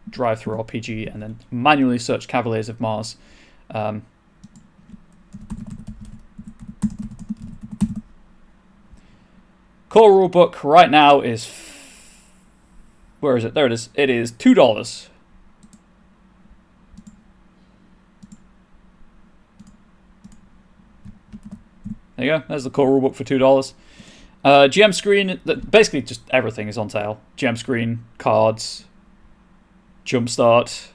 [SPEAKER 1] drive through RPG and then manually search Cavaliers of Mars. Core rulebook right now is... Where is it? There it is. It is $2. There you go. There's the core rulebook for $2. GM screen, basically just everything is on sale. GM screen, cards, Jumpstart.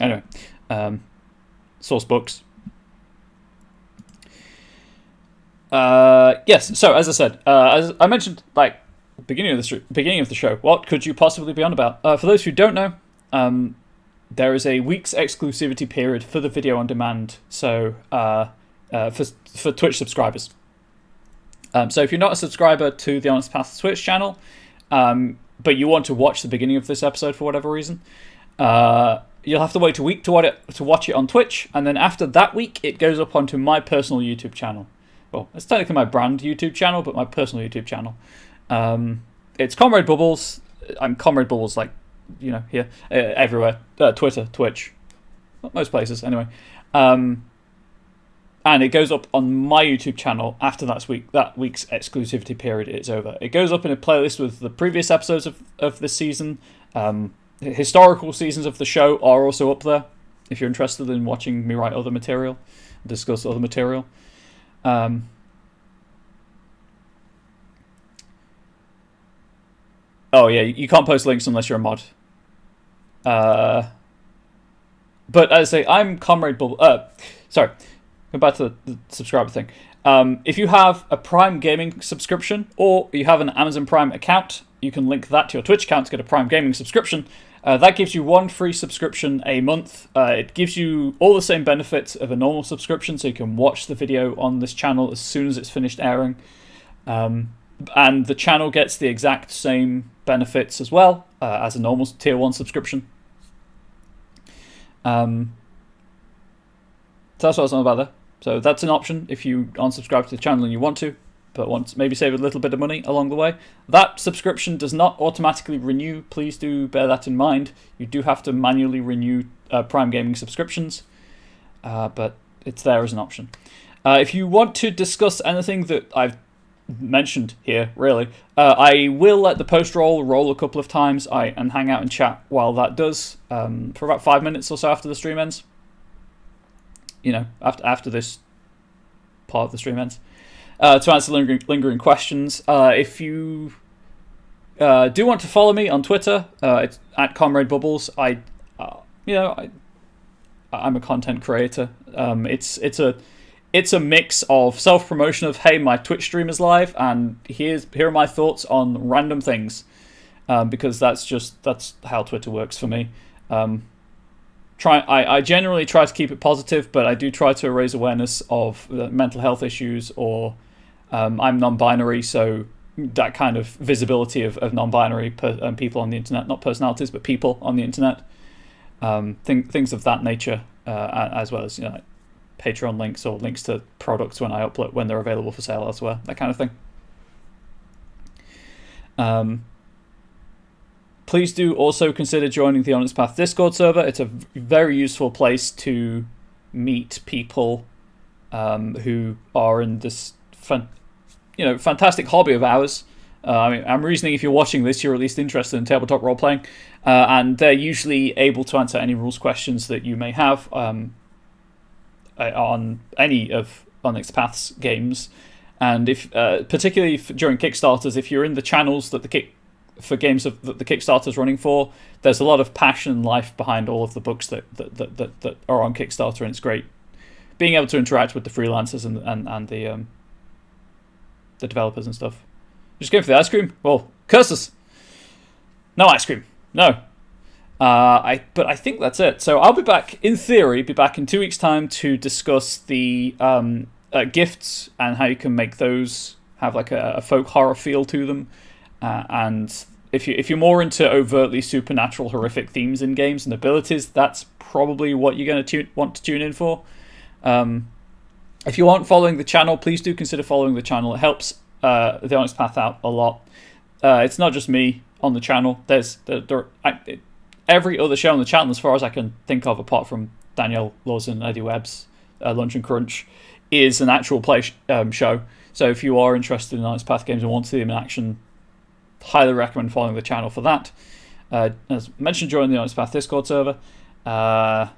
[SPEAKER 1] Anyway, source books. Yes. So as I said, as I mentioned, like beginning of the show, what could you possibly be on about? For those who don't know, there is a week's exclusivity period for the video on demand. So for Twitch subscribers. So if you're not a subscriber to the Onyx Path Twitch channel, but you want to watch the beginning of this episode for whatever reason, you'll have to wait a week to watch it on Twitch, and then after that week, it goes up onto my personal YouTube channel. Well, it's technically my brand YouTube channel, but my personal YouTube channel. It's Comrade Bubbles. I'm Comrade Bubbles, like, you know, here, everywhere. Twitter, Twitch, most places, anyway. And it goes up on my YouTube channel after that week's exclusivity period is over. It goes up in a playlist with the previous episodes of this season. Historical seasons of the show are also up there if you're interested in watching me write other material, discuss other material. Oh yeah, you can't post links unless you're a mod. But as I say, I'm Comrade Bubble. Sorry, go back to the subscriber thing. If you have a Prime Gaming subscription or you have an Amazon Prime account, you can link that to your Twitch account to get a Prime Gaming subscription. That gives you one free subscription a month. It gives you all the same benefits of a normal subscription, so you can watch the video on this channel as soon as it's finished airing. And the channel gets the exact same benefits as well as a normal Tier 1 subscription. So that's what I was on about there. So that's an option if you unsubscribe to the channel and you want to, but want to maybe save a little bit of money along the way. That subscription does not automatically renew. Please do bear that in mind. You do have to manually renew Prime Gaming subscriptions, but it's there as an option. If you want to discuss anything that I've mentioned here, really, I will let the post roll a couple of times and hang out and chat while that does for about 5 minutes or so after the stream ends. You know, after this part of the stream ends. To answer lingering questions. If you do want to follow me on Twitter, it's at Comrade Bubbles. I'm a content creator. It's a mix of self-promotion of, hey, my Twitch stream is live, and here are my thoughts on random things, because that's how Twitter works for me. I generally try to keep it positive, but I do try to raise awareness of mental health issues, or I'm non-binary, so that kind of visibility of non-binary people on the internet, not personalities, but people on the internet, things of that nature, as well as, you know, like Patreon links or links to products when they're available for sale elsewhere, that kind of thing. Please do also consider joining the Onyx Path Discord server. It's a very useful place to meet people who are in this fantastic hobby of ours. I'm reasoning if you're watching this, you're at least interested in tabletop role-playing, and they're usually able to answer any rules questions that you may have on any of Onyx Path's games. And if particularly during Kickstarters, if you're in the channels that for games that the Kickstarter's running for, there's a lot of passion and life behind all of the books that are on Kickstarter, and it's great being able to interact with the freelancers and the developers and stuff. Just going for the ice cream? Well, curses! No ice cream. No. But I think that's it. So I'll be back, in theory, in 2 weeks' time to discuss the gifts and how you can make those have like a folk horror feel to them. And if you're more into overtly supernatural, horrific themes in games and abilities, that's probably what you're going to want to tune in for. If you aren't following the channel, please do consider following the channel. It helps the Onyx Path out a lot. It's not just me on the channel. There's every other show on the channel, as far as I can think of, apart from Danielle Lawson, Eddie Webb's Lunch and Crunch, is an actual play show. So if you are interested in Onyx Path games and want to see them in action, highly recommend following the channel for that. As mentioned, join the Onyx Path Discord server. I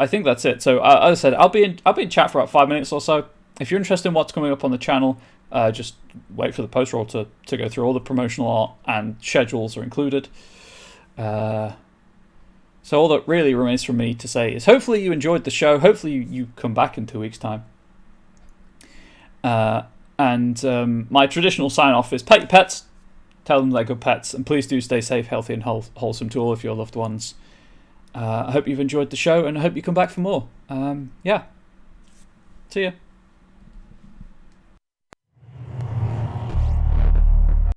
[SPEAKER 1] think that's it. So as I said, I'll be in chat for about 5 minutes or so. If you're interested in what's coming up on the channel, just wait for the post roll to go through. All the promotional art and schedules are included. So all that really remains for me to say is hopefully you enjoyed the show. Hopefully you come back in 2 weeks' time. And my traditional sign-off is pet your pets, tell them they're good pets, and please do stay safe, healthy, and wholesome to all of your loved ones. I hope you've enjoyed the show, and I hope you come back for more. See ya.